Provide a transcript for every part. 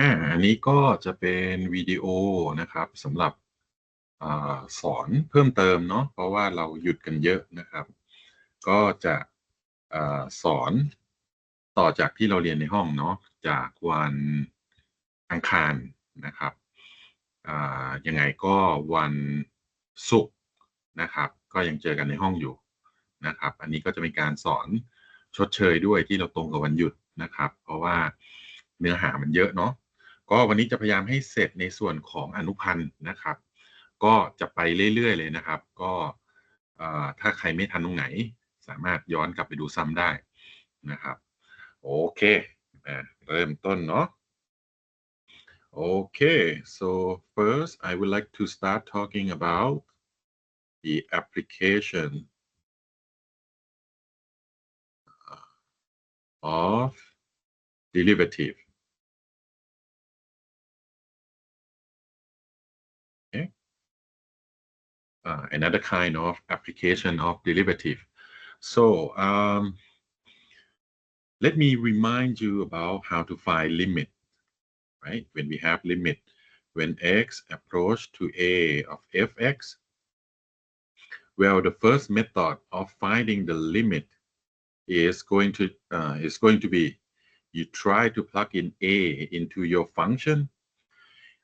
อันนี้ก็จะเป็นวิดีโอนะครับสำหรับสอนเพิ่มเติมเนาะเพราะว่าเราหยุดกันเยอะนะครับก็จะสอนต่อจากที่เราเรียนในห้องเนาะจากวันอังคารนะครับยังไงก็วันศุกร์นะครับก็ยังเจอกันในห้องอยู่นะครับอันนี้ก็จะเป็นการสอนชดเชยด้วยที่เราตรงกับวันหยุดนะครับเพราะว่าเนื้อหามันเยอะเนาะ ก็วันนี้จะพยายามให้เสร็จในส่วนของอนุพันธ์นะครับก็จะไปเรื่อยๆเลยนะครับก็ถ้าใครไม่ทันตรงไหนสามารถย้อนกลับไปดูซ้ำได้นะครับโอเคเริ่มต้นเนาะ Okay, so first I would like to start talking about the application of derivative. Okay, another kind of application of derivative. So let me remind you about how to find limit, right? When we have limit, when x approach to a of fx, well, the first method of finding the limit is going to be you try to plug in a into your function.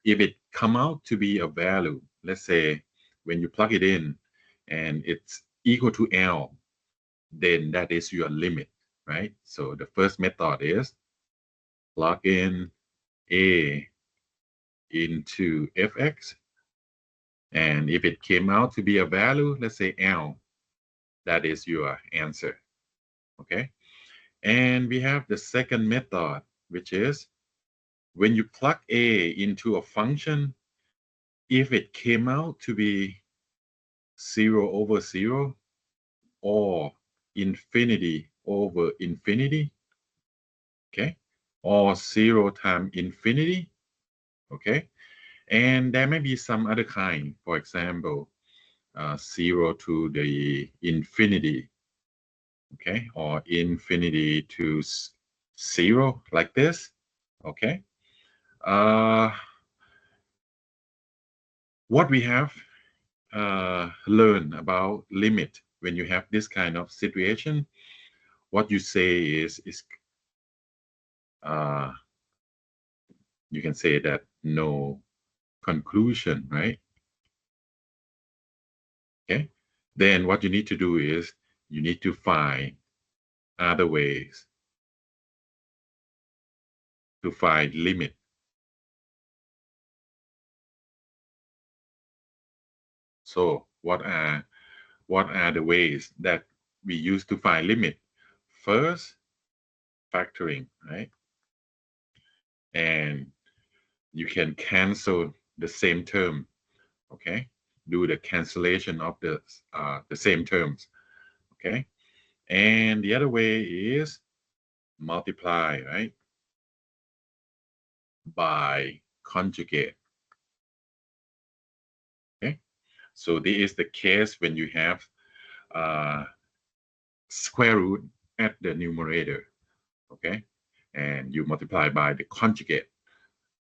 If it come out to be a value, let's say when you plug it in and it's equal to L, then that is your limit, right? So the first method is plug in a into fx, and if it came out to be a value, let's say L, that is your answer, okay? And we have the second method, which is when you plug a into a function, if it came out to be 0 over 0 or infinity over infinity, okay, or 0 times infinity, okay, and there may be some other kind, for example, 0 to the infinity, okay, or infinity to 0, like this, okay. What we have learned about limit when you have this kind of situation, what you say is you can say that no conclusion, right? Okay. Then what you need to do is you need to find other ways to find limit. So what are the ways that we use to find limit? First, factoring, right? And you can cancel the same term, okay? Do the cancellation of the same terms, okay? And the other way is multiply, right? By conjugate, okay? So this is the case when you have square root at the numerator, okay? And you multiply by the conjugate,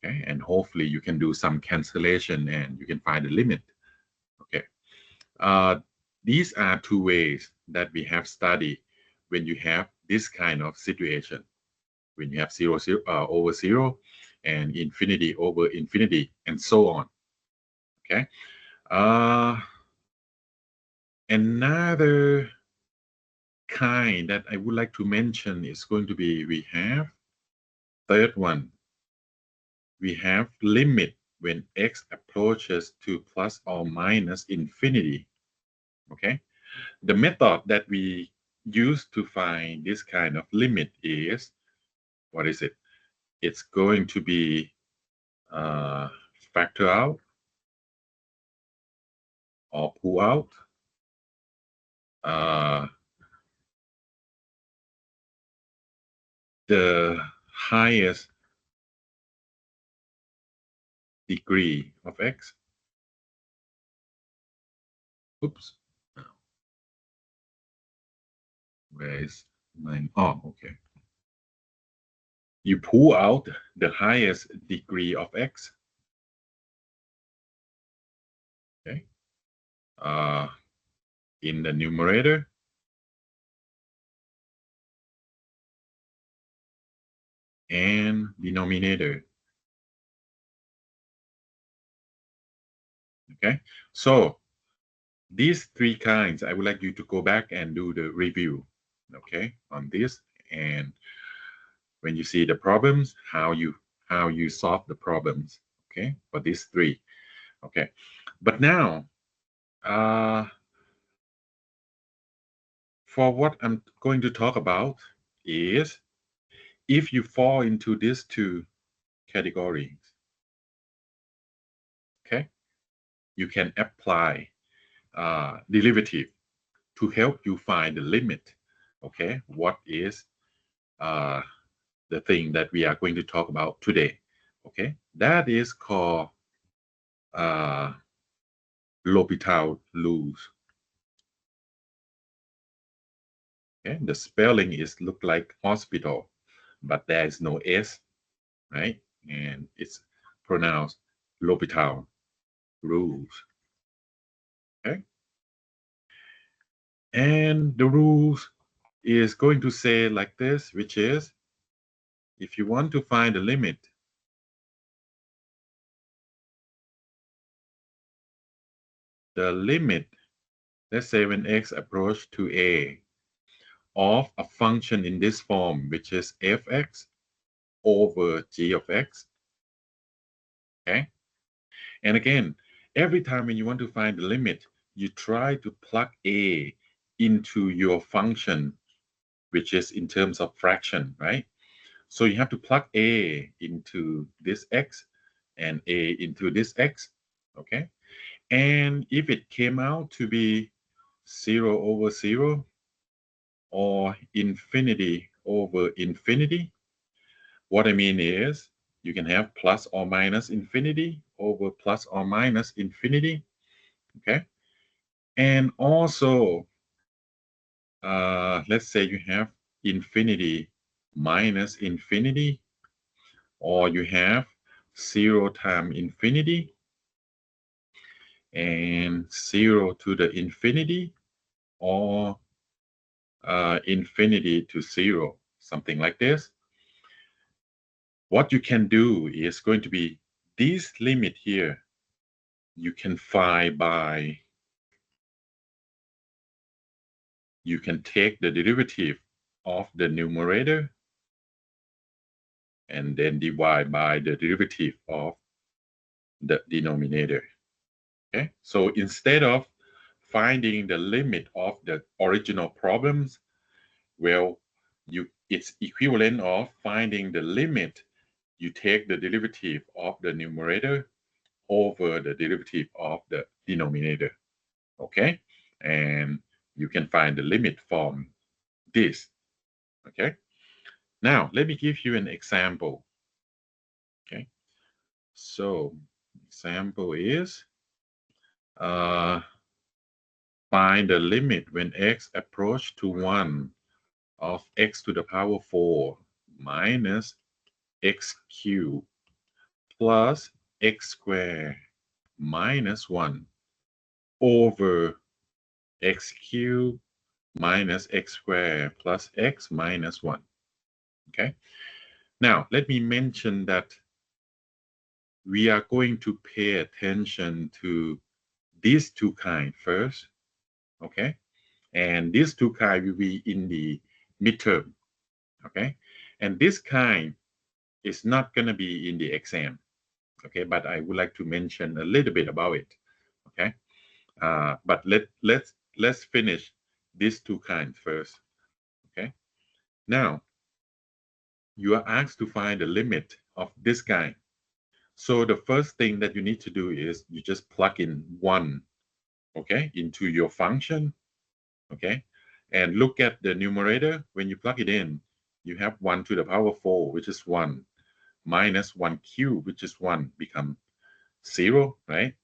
okay? And hopefully you can do some cancellation and you can find the limit, okay? These are two ways that we have studied when you have this kind of situation, when you have 0, 0 over 0 and infinity over infinity and so on, okay? Another kind that I would like to mention is going to be, we have third one, we have limit when x approaches to plus or minus infinity, okay? The method that we use to find this kind of limit is, what is it? It's going to be factor out or pull out, the highest degree of x. Oops. Where is mine? Oh, okay. you pull out the highest degree of x. Okay. In the numerator. And denominator. Okay. So these three kinds, I would like you to go back and do the review. Okay. On this, and when you see the problems, how you solve the problems. Okay. For these three. Okay. But now, for what I'm going to talk about is if you fall into these two categories, okay, you can apply derivative to help you find the limit. Okay, what is the thing that we are going to talk about today? Okay, that is called L'Hopital rules. Okay, the spelling is look like hospital, but there is no S, right? And it's pronounced L'Hopital rules. Okay, and the rules is going to say like this, which is if you want to find the limit, let's say when x approach to a of a function in this form, which is fx over g of x. Okay. And again, every time when you want to find the limit, you try to plug a into your function, which is in terms of fraction, right? So you have to plug a into this x and a into this x. Okay. And if it came out to be 0 over 0 or infinity over infinity, what I mean is you can have plus or minus infinity over plus or minus infinity. Okay. And also, let's say you have infinity minus infinity, or you have 0 times infinity and 0 to the infinity, or infinity to 0, something like this. What you can do is going to be this limit here. You can find by, you can take the derivative of the numerator and then divide by the derivative of the denominator. Okay, so instead of finding the limit of the original problems, well, it's equivalent of finding the limit. You take the derivative of the numerator over the derivative of the denominator. Okay, and you can find the limit from this. Okay, now let me give you an example. Okay, so example is find the limit when x approach to 1 of x to the power 4 minus x cubed plus x squared minus 1 over x cubed minus x squared plus x minus 1. Okay. Now, let me mention that we are going to pay attention to these two kinds first. Okay. And these two kinds will be in the midterm. Okay. And this kind is not going to be in the exam. Okay. But I would like to mention a little bit about it. Okay. But let's finish these two kinds first. Okay. Now, you are asked to find the limit of this guy. So the first thing that you need to do is you just plug in 1, okay, into your function, okay, and look at the numerator. When you plug it in, you have 1 to the power 4, which is 1, minus 1 cubed, which is 1, become 0, right?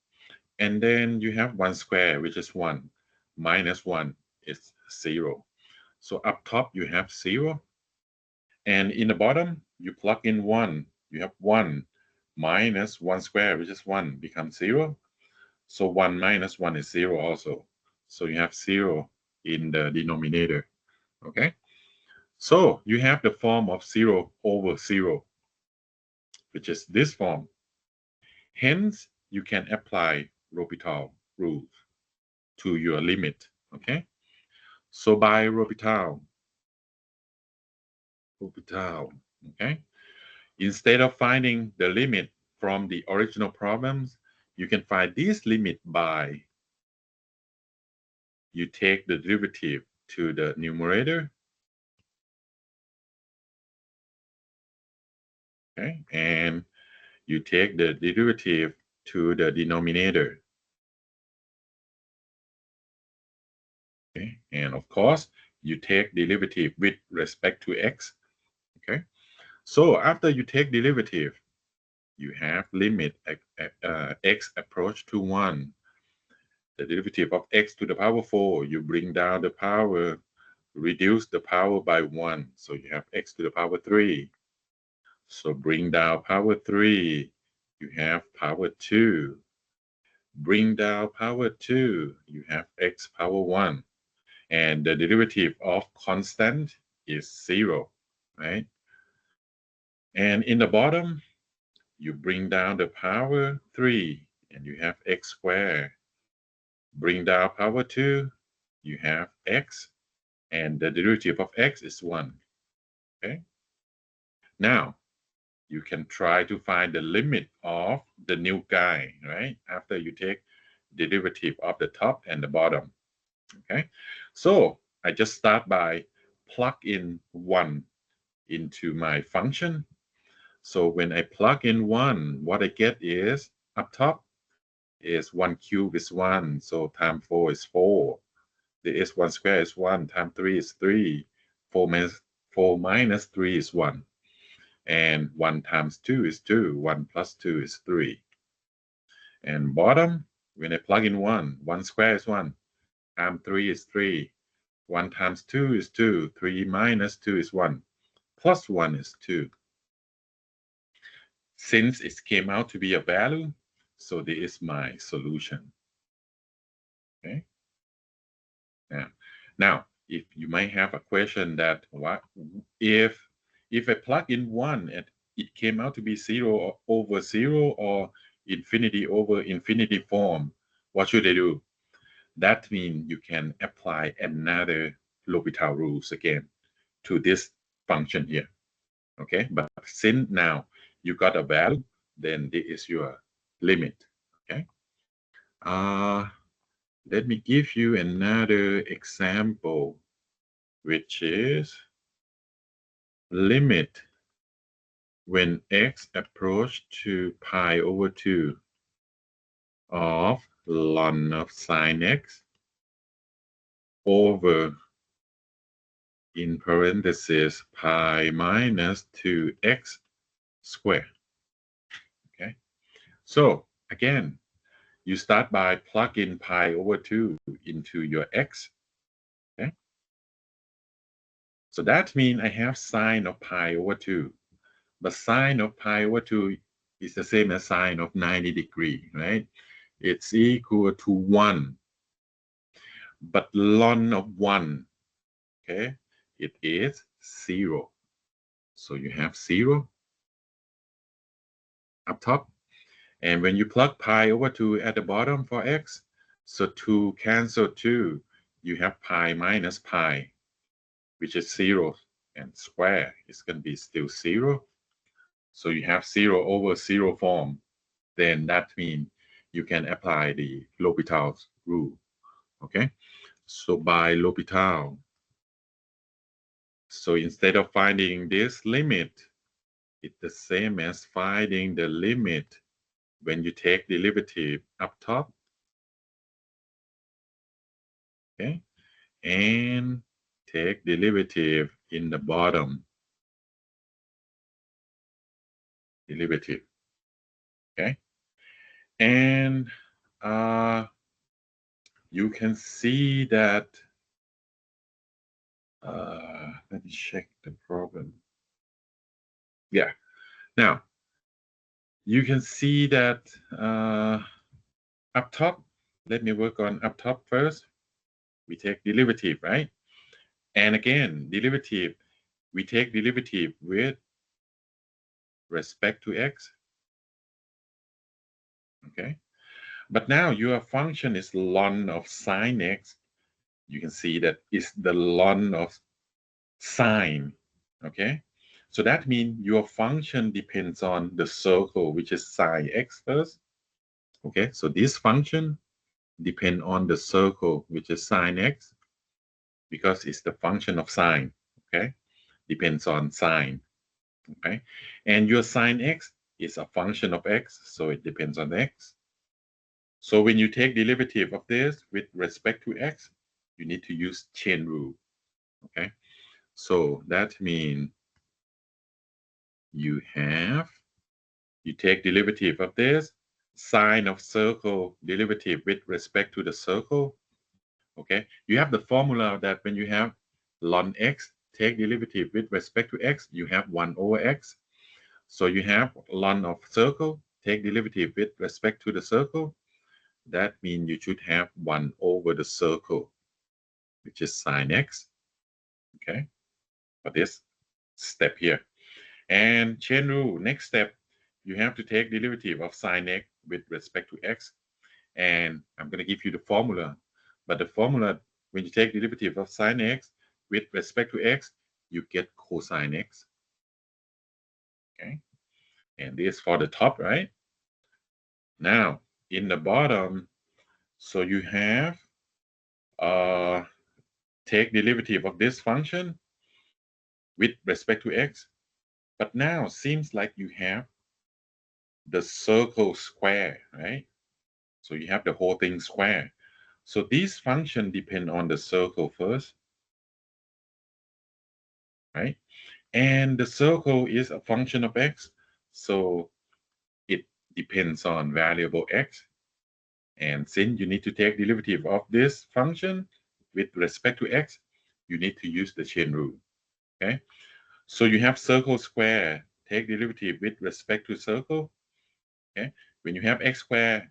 And then you have 1 square, which is 1, minus 1 is 0. So up top, you have 0. And in the bottom, you plug in 1, you have 1 minus 1 squared, which is 1, becomes 0. So 1 minus 1 is 0 also. So you have 0 in the denominator. Okay? So you have the form of 0 over 0, which is this form. Hence, you can apply Hopital rules to your limit. Okay? So by Hopital, okay? Instead of finding the limit from the original problems, you can find this limit by you take the derivative to the numerator, okay, and you take the derivative to the denominator, okay, and of course you take derivative with respect to x, okay. So after you take derivative, you have limit x approach to 1. The derivative of x to the power 4, you bring down the power, reduce the power by 1, so you have x to the power 3. So bring down power 3, you have power 2. Bring down power 2, you have x power 1. And the derivative of constant is 0, right? And in the bottom, you bring down the power 3, and you have x squared. Bring down power 2, you have x, and the derivative of x is 1, okay? Now, you can try to find the limit of the new guy, right? After you take the derivative of the top and the bottom, okay? So I just start by plug in 1 into my function. So when I plug in 1, what I get is up top is 1 cube is 1, so times 4 is 4. The s1 square is 1, times 3 is 3. 4 minus 3 is 1. And 1 times 2 is 2. 1 plus 2 is 3. And bottom, when I plug in 1, 1 square is 1. Times 3 is 3. 1 times 2 is 2. 3 minus 2 is 1. Plus 1 is 2. Since it came out to be a value, so this is my solution. Okay. Now, if you might have a question that what if I plug in 1 and it came out to be 0 over 0 or infinity over infinity form, what should I do? That means you can apply another L'Hopital rules again to this function here. Okay, but since now you got a value, then this is your limit. Okay. Let me give you another example, which is limit when x approach to pi over 2 of ln of sine x over in parentheses pi minus 2x squared. Okay, so again, you start by plug in pi over 2 into your x. Okay, so that means I have sine of pi over 2. But sine of pi over 2 is the same as sine of 90 degrees, right? It's equal to 1. But ln of 1, okay, it is 0. So you have 0 up top. And when you plug pi over 2 at the bottom for x, so 2 cancel 2, you have pi minus pi, which is 0, and square is going to be still 0. So you have 0 over 0 form. Then that means you can apply the L'Hopital rule. Okay, so by L'Hopital, so instead of finding this limit, it's the same as finding the limit when you take derivative up top, okay, and take derivative in the bottom derivative, okay, and you can see that let me check the problem. Yeah. Now, you can see that up top, let me work on up top first. We take derivative, right? And again, derivative, we take derivative with respect to x. Okay. But now your function is ln of sine x. You can see that is the ln of sine. Okay. So that means your function depends on the circle, which is sine x first. Okay. So this function depends on the circle, which is sine x, because it's the function of sine. Okay. Depends on sine. Okay. And your sine x is a function of x, so it depends on x. So when you take derivative of this with respect to x, you need to use chain rule. Okay. So that means you take derivative of this, sine of circle derivative with respect to the circle. Okay. You have the formula that when you have ln x, take derivative with respect to x, you have 1 over x. So you have ln of circle, take derivative with respect to the circle. That means you should have 1 over the circle, which is sine x. Okay. For this step here. And chain rule, next step, you have to take derivative of sine x with respect to x. And I'm going to give you the formula. But the formula, when you take derivative of sine x with respect to x, you get cosine x. Okay. And this for the top, right? Now, in the bottom, so you have take derivative of this function with respect to x. But now seems like you have the circle square, right? So you have the whole thing square. So these functions depend on the circle first, right? And the circle is a function of x, so it depends on variable x. And since you need to take derivative of this function with respect to x, you need to use the chain rule, okay? So you have circle square, take derivative with respect to circle, okay? When you have x squared,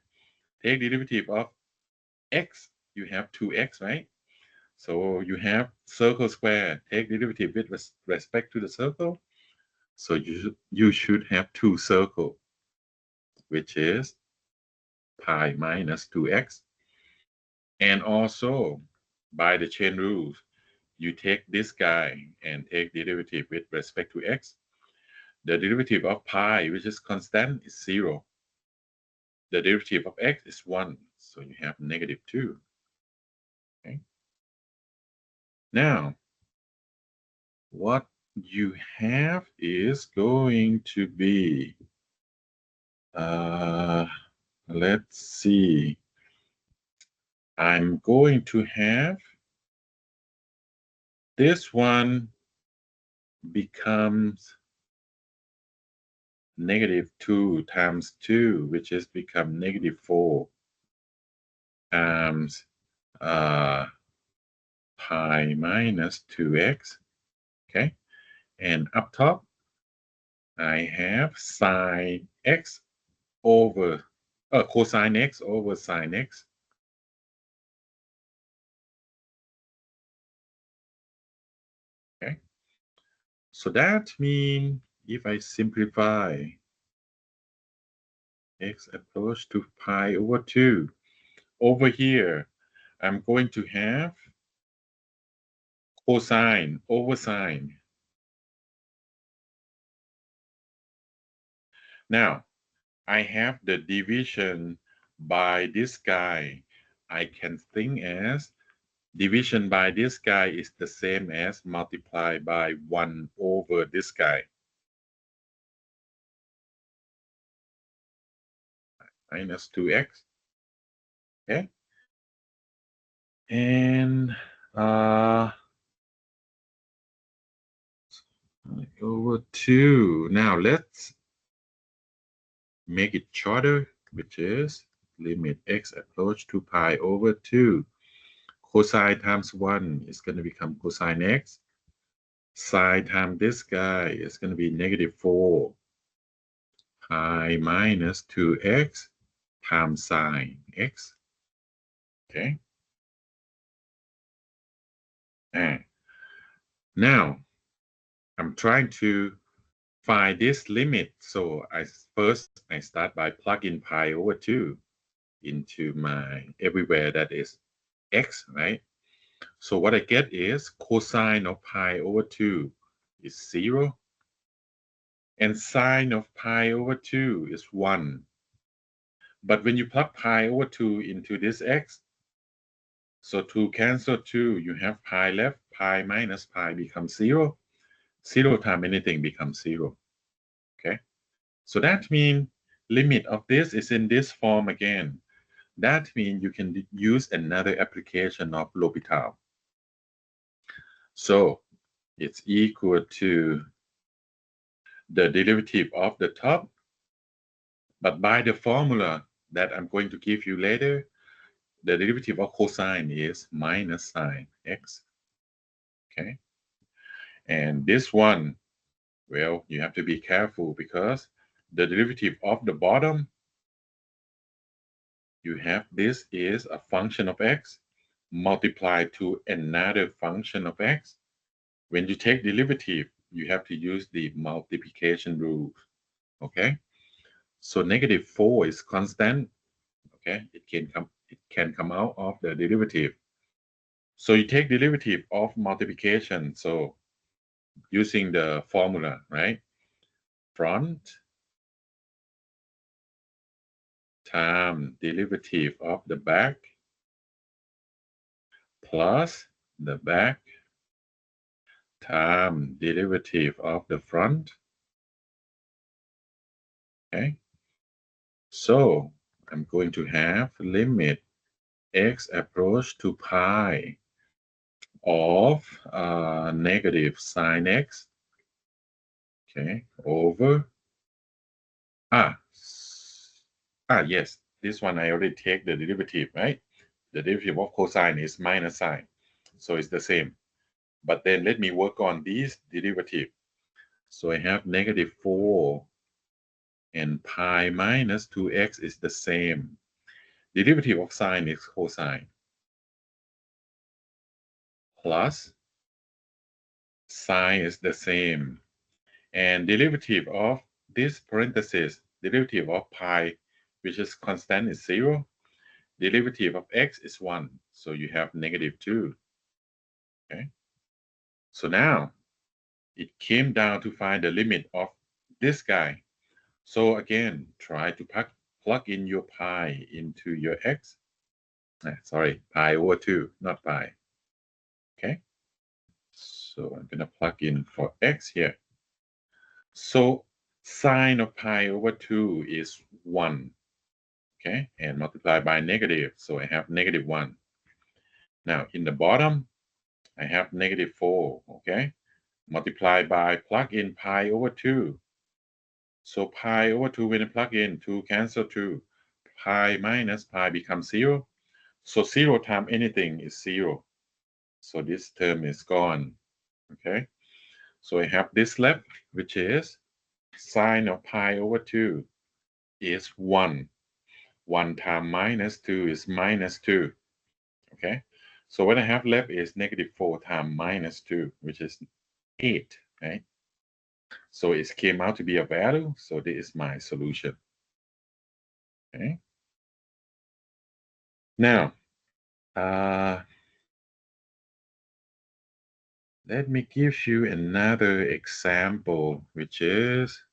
take derivative of x, you have 2x, right? So you have circle square, take derivative with respect to the circle. So you should have 2 circle, which is pi minus 2x. And also, by the chain rules, you take this guy and take derivative with respect to x. The derivative of pi, which is constant, is 0. The derivative of x is 1, so you have negative 2. Okay. Now, what you have is going to be, let's see, I'm going to have this one becomes negative 2 times 2, which is become negative 4 times pi minus 2x. Okay. And up top, I have sine x over cosine x over sine x. Okay. So that means if I simplify x approach to pi over 2, over here, I'm going to have cosine over sine. Now, I have the division by this guy. I can think as division by this guy is the same as multiply by 1 over this guy. Minus 2x. Okay. And over 2. Now let's make it shorter, which is limit x approach to pi over 2. Cosine times 1 is going to become cosine x. Sine times this guy is going to be negative 4 pi minus 2x times sine x. Okay. And now I'm trying to find this limit. So I start by plugging pi over 2 into my everywhere that is x, right? So what I get is cosine of pi over 2 is 0. And sine of pi over 2 is 1. But when you plug pi over 2 into this x, so 2 cancel 2, you have pi left, pi minus pi becomes 0. 0 times anything becomes 0. Okay? So that means limit of this is in this form again. That means you can use another application of Hopital. So it's equal to the derivative of the top, but by the formula that I'm going to give you later, the derivative of cosine is minus sine x. Okay. And this one, well, you have to be careful because the derivative of the bottom, you have this is a function of x multiplied to another function of x. When you take derivative, you have to use the multiplication rule. Okay. So negative 4 is constant. Okay. It can come out of the derivative. So you take derivative of multiplication. So using the formula, right? Front times derivative of the back plus the back times derivative of the front. Okay. So I'm going to have limit x approach to pi of negative sine x. Okay. Over yes, this one I already take the derivative, right? The derivative of cosine is minus sine, so it's the same. But then let me work on this derivative. So I have negative 4 and pi minus 2x is the same. Derivative of sine is cosine plus sine is the same. And derivative of this parenthesis, derivative of pi, which is constant, is 0. Derivative of x is 1. So you have negative 2. Okay. So now it came down to find the limit of this guy. So again, try to plug in your pi into your x. Sorry, pi over 2, not pi. Okay. So I'm going to plug in for x here. So sine of pi over 2 is 1. Okay. And multiply by negative. So I have negative 1. Now in the bottom, I have negative 4. Okay. Multiply by plug in pi over 2. So pi over 2, when I plug in, 2 cancel 2. Pi minus pi becomes 0. So 0 times anything is 0. So this term is gone. Okay. So I have this left, which is sine of pi over 2 is 1. 1 times minus 2 is minus 2. Okay. So what I have left is negative 4 times minus 2, which is 8. Right. So it came out to be a value. So this is my solution. Okay. Now, let me give you another example, which is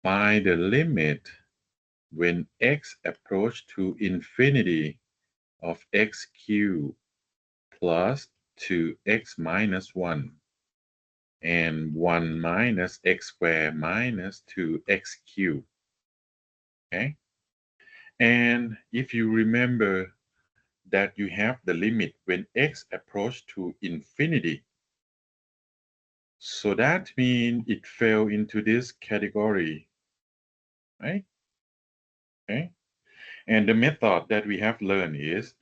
find the limit when x approach to infinity of x cubed plus 2x minus 1 and 1 minus x squared minus 2x cubed. Okay. And if you remember that you have the limit when x approach to infinity, so that means it fell into this category, right? Okay. And the method that we have learned is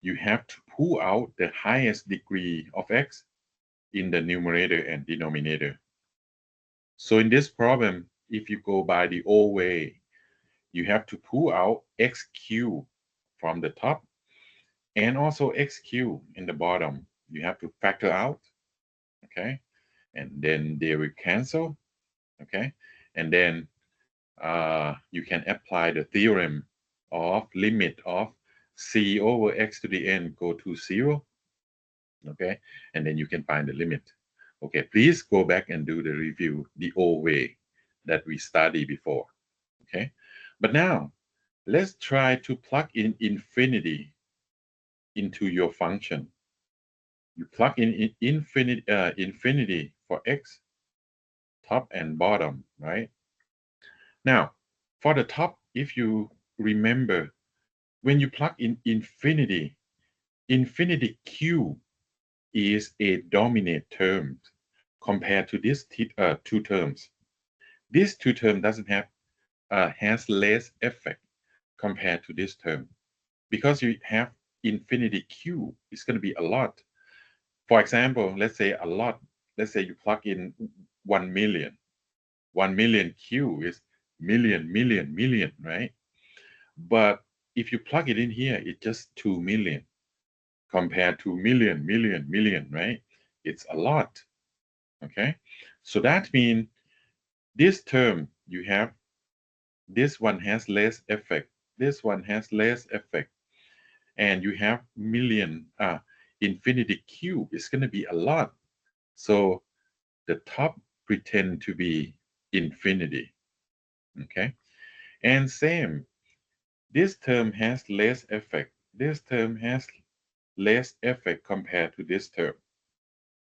you have to pull out the highest degree of x in the numerator and denominator. So in this problem, if you go by the old way, you have to pull out x cubed from the top and also x cubed in the bottom. You have to factor out, okay? And then they will cancel, okay? And then you can apply the theorem of limit of c over x to the n go to 0, okay? And then you can find the limit. Okay, please go back and do the review the old way that we studied before, okay? But now, let's try to plug in infinity into your function. You plug in infinity for x, top and bottom, right? Now, for the top, if you remember, when you plug in infinity, infinity cube is a dominant term compared to these two terms. This two term doesn't have has less effect compared to this term because you have infinity cube. It's going to be a lot. For example, let's say a lot. Let's say you plug in 1 million. 1 million cube is million, million, million, right? But if you plug it in here, it's just 2 million compared to million, million, million, right? It's a lot, okay? So that means this term you have, this one has less effect. This one has less effect. And you have million, infinity cube. It's going to be a lot. So the top pretend to be infinity, okay? And same, this term has less effect. This term has less effect compared to this term,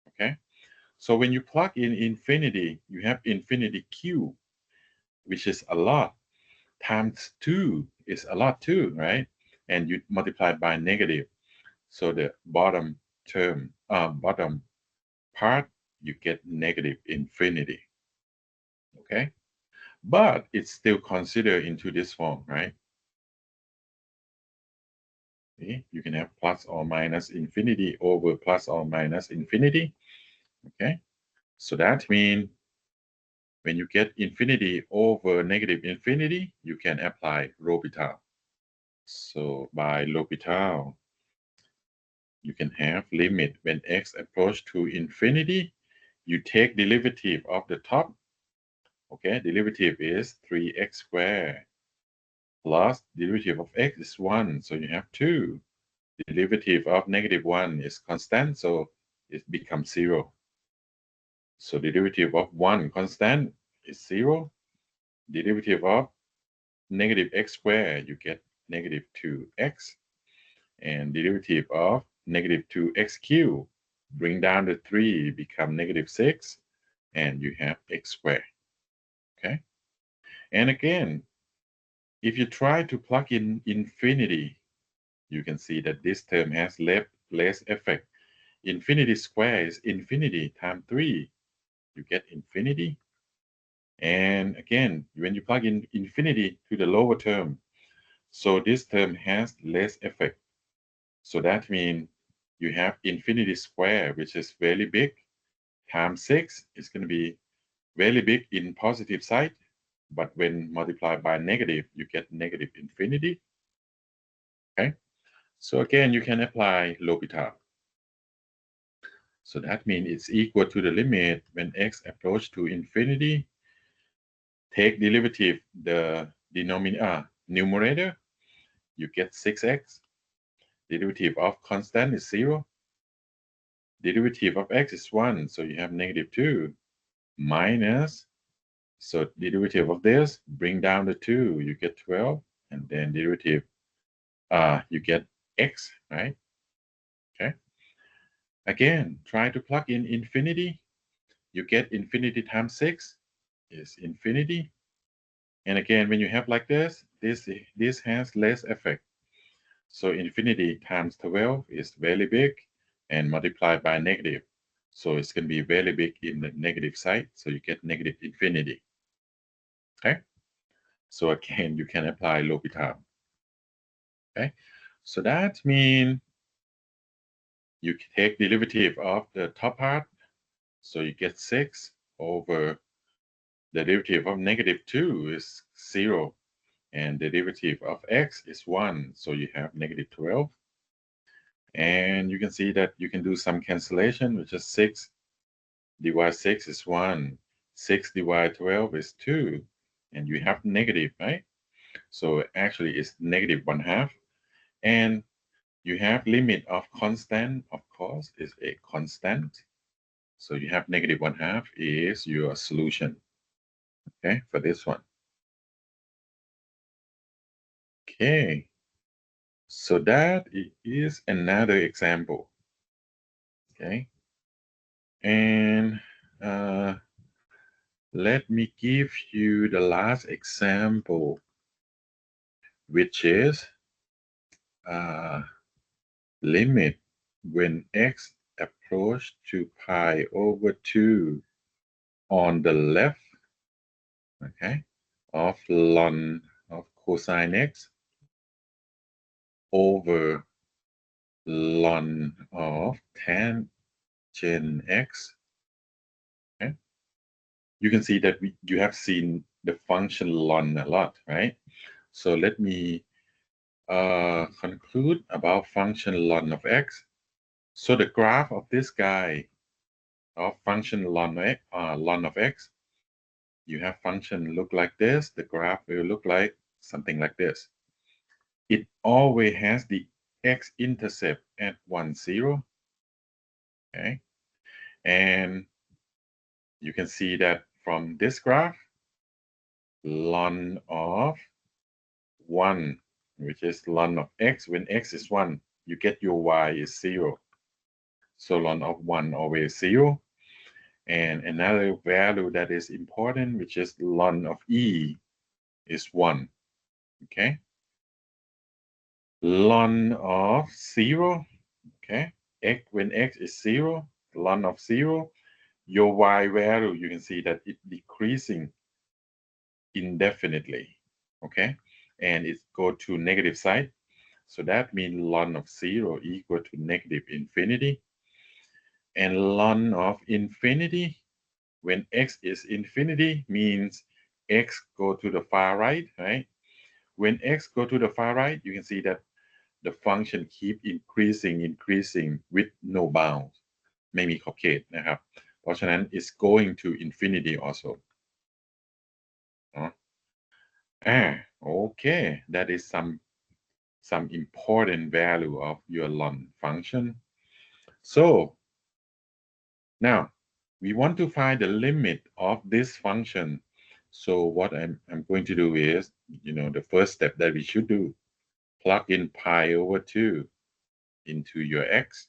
okay? So when you plug in infinity, you have infinity cube, which is a lot, times 2 is a lot too, right? And you multiply by negative. So the bottom term, bottom part, you get negative infinity, okay? But it's still considered into this form, right? Okay? You can have plus or minus infinity over plus or minus infinity, okay? So that means when you get infinity over negative infinity, you can apply Hopital. So by Hopital, you can have limit when x approach to infinity, you take derivative of the top, okay? Derivative is 3x squared plus derivative of x is 1, so you have 2. Derivative of negative 1 is constant, so it becomes 0. So derivative of 1 constant is 0. Derivative of negative x squared, you get negative 2x. And derivative of negative 2x cubed, bring down the 3, become negative 6, and you have x squared, okay? And again, if you try to plug in infinity, you can see that this term has less effect. Infinity squared is infinity times 3. You get infinity. And again, when you plug in infinity to the lower term, so this term has less effect. So that means you have infinity square, which is very big, times 6 is going to be very big in positive side. But when multiplied by negative, you get negative infinity. Okay. So again, you can apply L'Hopital. So that means it's equal to the limit when x approach to infinity. Take derivative the numerator, you get 6x. Derivative of constant is 0. Derivative of x is 1, so you have negative 2 minus. So derivative of this, bring down the 2, you get 12, and then derivative, you get x, right? Okay. Again, try to plug in infinity. You get infinity times 6 is infinity. And again, when you have like this has less effect. So infinity times 12 is very big and multiplied by negative. So it's going to be very big in the negative side. So you get negative infinity. Okay. So again, you can apply L'Hopital. Okay. So that means you take derivative of the top part, so you get 6 over the derivative of -2 is 0, and the derivative of x is 1, so you have -12. And you can see that you can do some cancellation, which is 6 divided 6 is 1, 6 divided 12 is 2, and you have negative, right? So actually it's -1/2, and you have limit of constant, of course, is a constant. So you have -1/2 is your solution, okay, for this one. Okay, so that is another example, okay? And let me give you the last example, which is limit when x approach to pi over 2 on the left, okay, of ln of cosine x over ln of tangent x. Okay? You can see that you have seen the function ln a lot, right? So let me conclude about function ln of x. So the graph of this guy of function ln of x, you have function look like this. The graph will look like something like this. It always has the x-intercept at 1, 0. Okay, and you can see that from this graph, ln of 1, which is ln of x, when x is 1, you get your y is 0. So ln of 1 always 0. And another value that is important, which is ln of e, is 1. Okay. Ln of 0, okay, x, when x is 0, ln of 0, your y value, you can see that it's decreasing indefinitely, okay, and it go to negative side. So that means ln of 0 equal to -infinity. And ln of infinity, when x is infinity, means x go to the far right, right? When x go to the far right, you can see that the function keep increasing with no bounds ไม่มีขอบเขตนะครับ เพราะฉะนั้น it's going to infinity also เนาะokay, that is some important value of your ln function. So now we want to find the limit of this function. So what I'm going to do is, the first step that we should do, plug in pi over 2 into your x.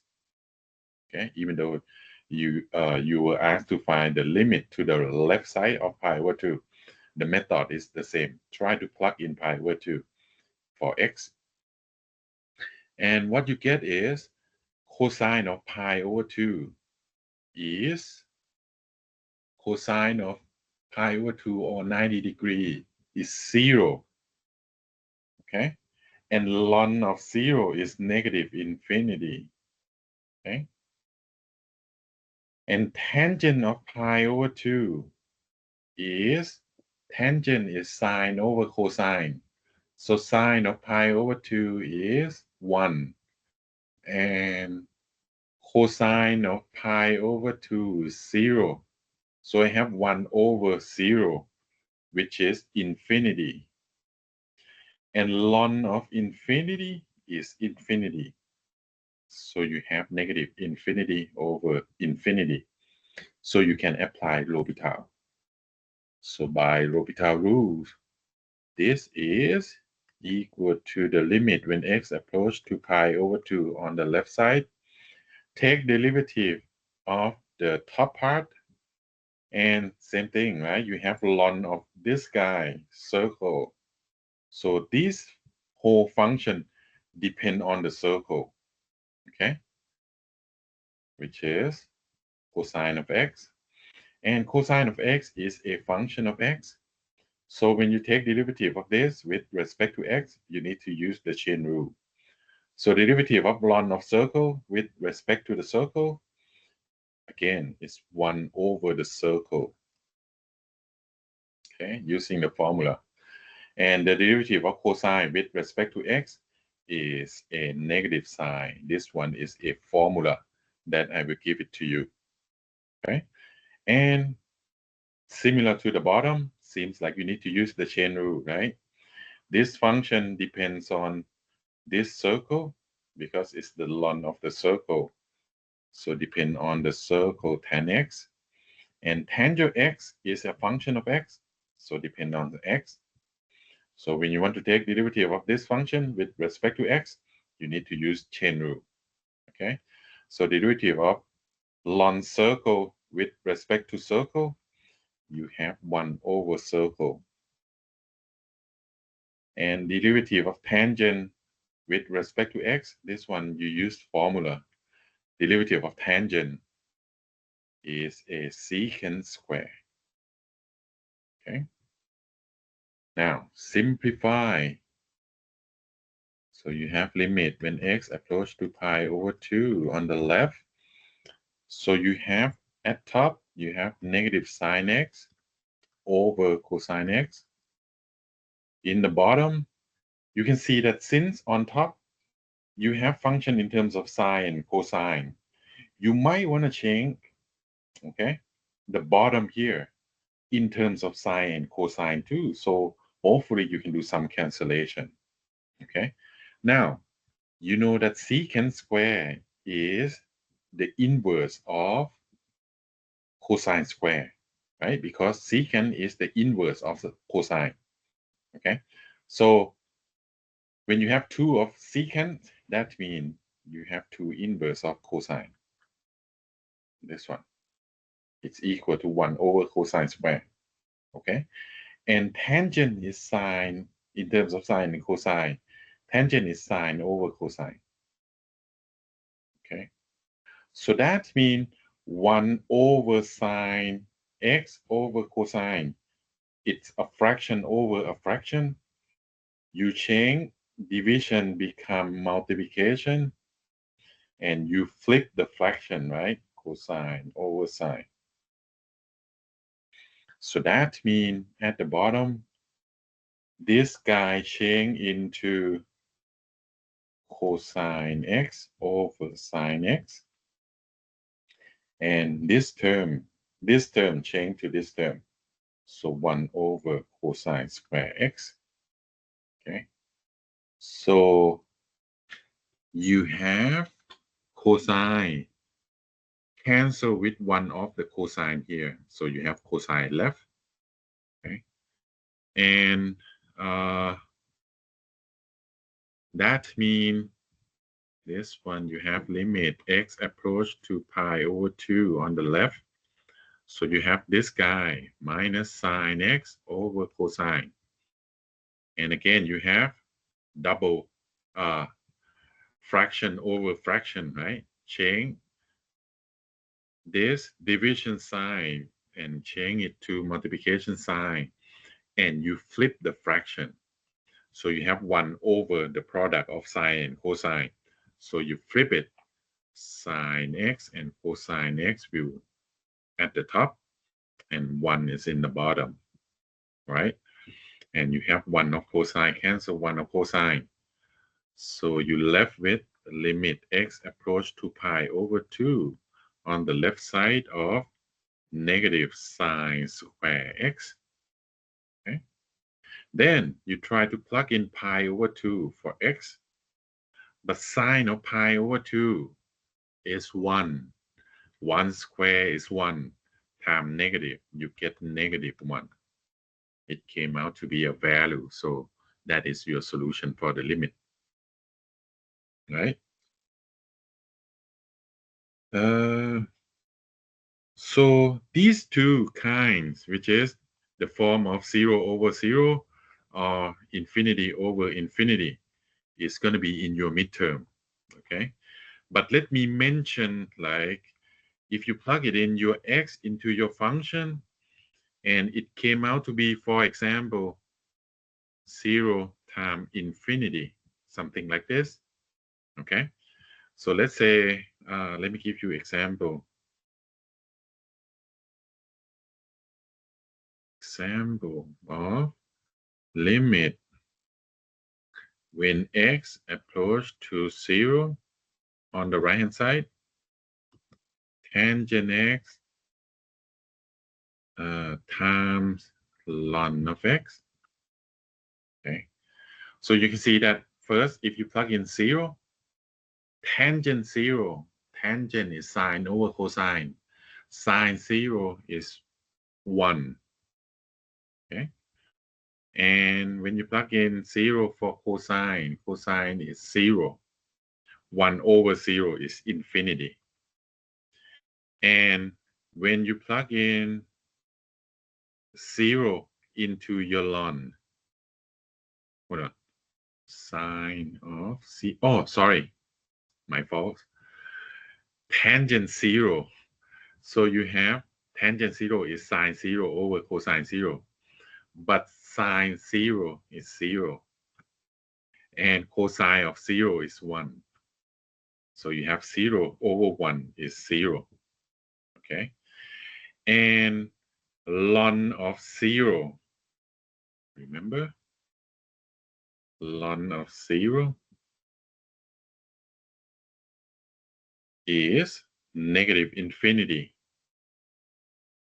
Okay, even though you were asked to find the limit to the left side of pi over 2, the method is the same. Try to plug in pi over 2 for x, and what you get is cosine of pi over 2 is cosine of pi over 2 or 90 degree is 0. Okay, and ln of 0 is -infinity. Okay, and tangent of pi over 2 is, tangent is sine over cosine. So sine of pi over 2 is 1. And cosine of pi over 2 is 0. So I have 1 over 0, which is infinity. And ln of infinity is infinity. So you have -infinity over infinity. So you can apply L'Hopital. So by L'Hopital rules, this is equal to the limit when x approach to pi over 2 on the left side. Take derivative of the top part, and same thing, right? You have ln of this guy, circle. So this whole function depend on the circle, okay? Which is cosine of x. And cosine of x is a function of x. So when you take derivative of this with respect to x, you need to use the chain rule. So the derivative of ln of circle with respect to the circle, again, is 1 over the circle, okay, using the formula. And the derivative of cosine with respect to x is a negative sign. This one is a formula that I will give it to you, okay? And similar to the bottom, seems like you need to use the chain rule, right? This function depends on this circle because it's the ln of the circle. So depend on the circle tan x. And tangent x is a function of x, so depend on the x. So when you want to take derivative of this function with respect to x, you need to use chain rule, okay? So derivative of ln circle with respect to circle, you have 1 over circle. And derivative of tangent with respect to x, this one you use formula. Derivative of tangent is a secant square, okay? Now, simplify. So you have limit when x approach to pi over 2 on the left. So you have at top, you have negative sine x over cosine x. In the bottom, you can see that since on top, you have function in terms of sine and cosine, you might want to change, okay, the bottom here in terms of sine and cosine too. So hopefully you can do some cancellation, okay? Now, you know that secant square is the inverse of cosine square, right? Because secant is the inverse of the cosine, okay? So when you have 2 of secant, that means you have 2 inverse of cosine. This one. It's equal to 1 over cosine square, okay? And tangent is sine, in terms of sine and cosine, tangent is sine over cosine, okay? So that means 1 over sine x over cosine. It's a fraction over a fraction. You change division become multiplication, and you flip the fraction, right? Cosine over sine. So that means at the bottom, this guy change into cosine x over sine x. And this term change to this term. So 1 over cosine square x. Okay. So you have cosine cancel with 1 of the cosine here. So you have cosine left. Okay. And that means this one you have limit x approach to pi over 2 on the left. So you have this guy minus sine x over cosine. And again, you have double fraction over fraction, right? Change this division sign and change it to multiplication sign, and you flip the fraction. So you have 1 over the product of sine and cosine. So you flip it, sine x and cosine x will at the top, and 1 is in the bottom, right? And you have 1 of cosine cancel 1 of cosine. So you left with limit x approach to pi over 2 on the left side of negative sine square x. Okay. Then you try to plug in pi over 2 for x, but sine of pi over 2 is 1. 1 square is 1 times negative. You get negative 1. It came out to be a value. So that is your solution for the limit, right? So these two kinds, which is the form of 0 over 0 or infinity over infinity, is going to be in your midterm, okay? But let me mention, like, if you plug it in your x into your function, and it came out to be, for example, 0 times infinity, something like this, Okay, so let's say, let me give you example. Example of limit when x approach to 0 on the right hand side, tangent x times ln of x. Okay, so you can see that first, if you plug in 0, tangent 0, tangent is sine over cosine, sine 0 is 1. Okay, and when you plug in 0 for cosine, cosine is 0. 1 over 0 is infinity. And when you plug in 0 into your ln, hold on, sine of c, oh, sorry, my fault. Tangent 0. So you have tangent 0 is sine 0 over cosine 0. But sine 0 is 0. And cosine of 0 is 1. So you have 0 over 1 is 0. Okay. And ln of 0. Remember? Ln of 0 is negative infinity.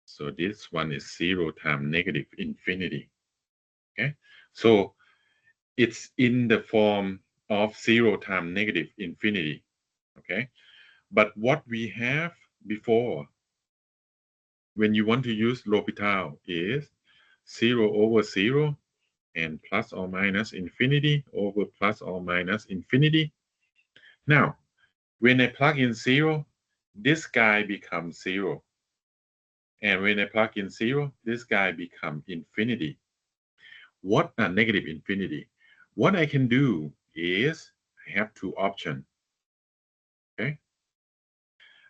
So this one is 0 times negative infinity. Okay. So it's in the form of 0 times negative infinity. Okay. But what we have before, when you want to use L'Hopital, is 0 over 0 and plus or minus infinity over plus or minus infinity. Now, when I plug in 0, this guy becomes 0. And when I plug in 0, this guy becomes infinity. What a negative infinity? What I can do is I have two options. Okay,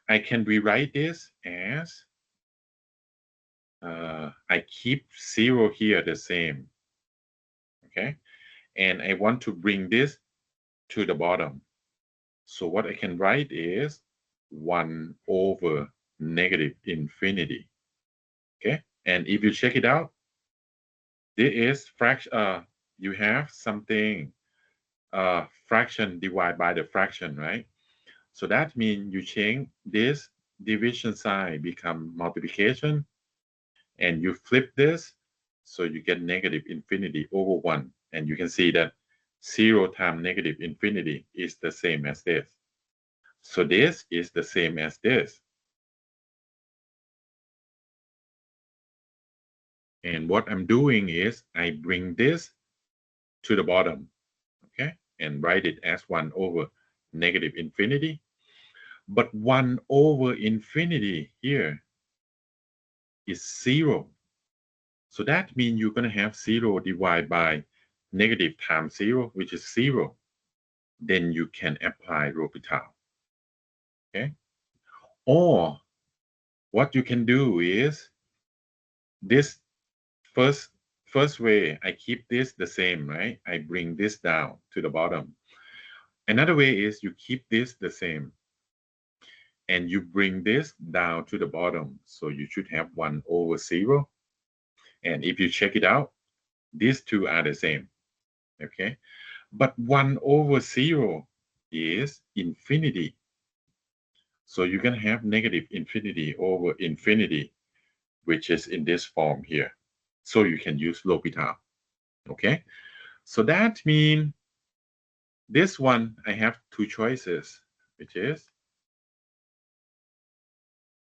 I can rewrite this as I keep 0 here the same. Okay, and I want to bring this to the bottom. So what I can write is 1 over negative infinity. Okay, and if you check it out, this is fraction. You have something fraction divided by the fraction, right? So that means you change this division sign become multiplication, and you flip this, so you get negative infinity over 1. And you can see that 0 times negative infinity is the same as this. So this is the same as this. And what I'm doing is I bring this to the bottom, okay, and write it as 1 over negative infinity. But 1 over infinity here is 0. So that means you're going to have 0 divided by negative times 0, which is 0. Then you can apply L'Hopital. Okay. Or what you can do is this first way, I keep this the same, right? I bring this down to the bottom. Another way is you keep this the same and you bring this down to the bottom. So you should have 1 over 0. And if you check it out, these two are the same. Okay. But 1 over 0 is infinity. So you're going to have negative infinity over infinity, which is in this form here. So you can use L'Hopital. Okay. So that means this one, I have two choices, which is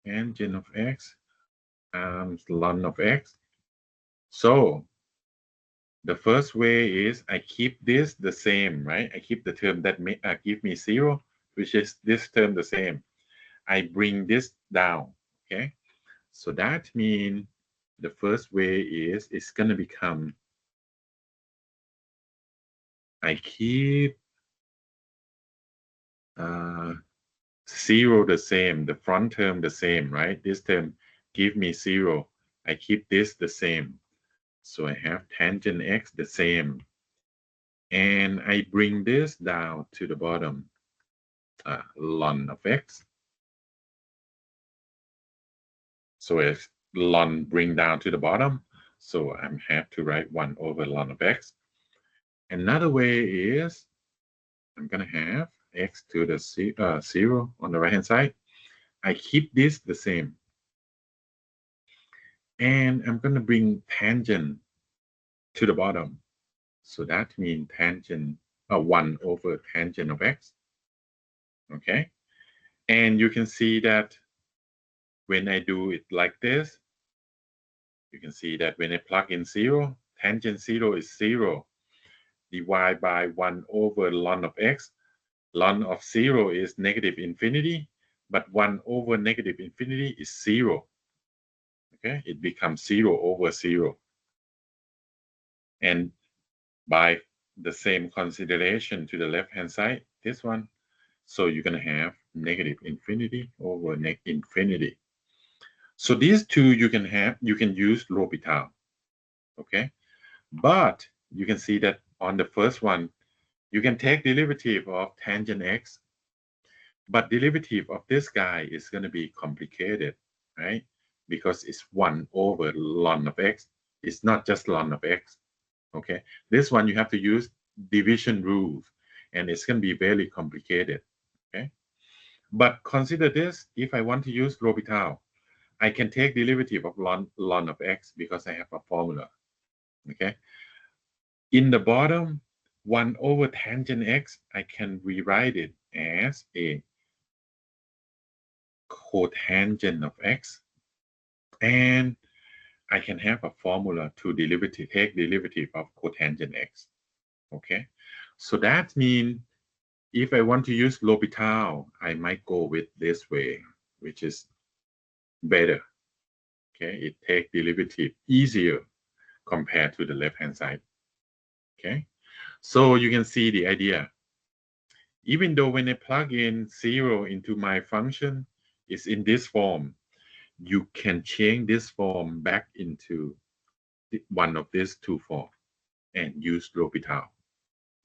tangent of x times ln of x. So the first way is I keep this the same, right? I keep the term that may give me 0, which is this term the same. I bring this down, okay? So that means the first way is it's going to become, I keep 0 the same, the front term the same, right? This term give me 0. I keep this the same. So I have tangent x the same. And I bring this down to the bottom. ln of x. So if ln bring down to the bottom, so I have to write 1 over ln of x. Another way is I'm going to have x to the 0 on the right hand side. I keep this the same. And I'm going to bring tangent to the bottom. So that means tangent 1 over tangent of x. Okay. And you can see that when I do it like this, you can see that when I plug in 0, tangent 0 is 0. Divide by 1 over ln of x. Ln of 0 is negative infinity, but 1 over negative infinity is 0. Okay, it becomes 0 over 0. And by the same consideration to the left-hand side, this one, so you're going to have negative infinity over infinity. So these two you can use L'Hopital. Okay, but you can see that on the first one, you can take derivative of tangent x, but derivative of this guy is going to be complicated, right? Because it's 1 over ln of x. It's not just ln of x. Okay, this one you have to use division rules, and it's going to be very complicated. Okay, but consider this: if I want to use L'Hopital, I can take derivative of ln of x because I have a formula. Okay, in the bottom, 1 over tangent x, I can rewrite it as a cotangent of x, and I can have a formula to take derivative of cotangent x. Okay, so that means if I want to use L'Hopital, I might go with this way, which is better. Okay, it takes derivative easier compared to the left-hand side. Okay, so you can see the idea. Even though when I plug in 0 into my function, it's in this form, you can change this form back into one of these two forms and use L'Hopital.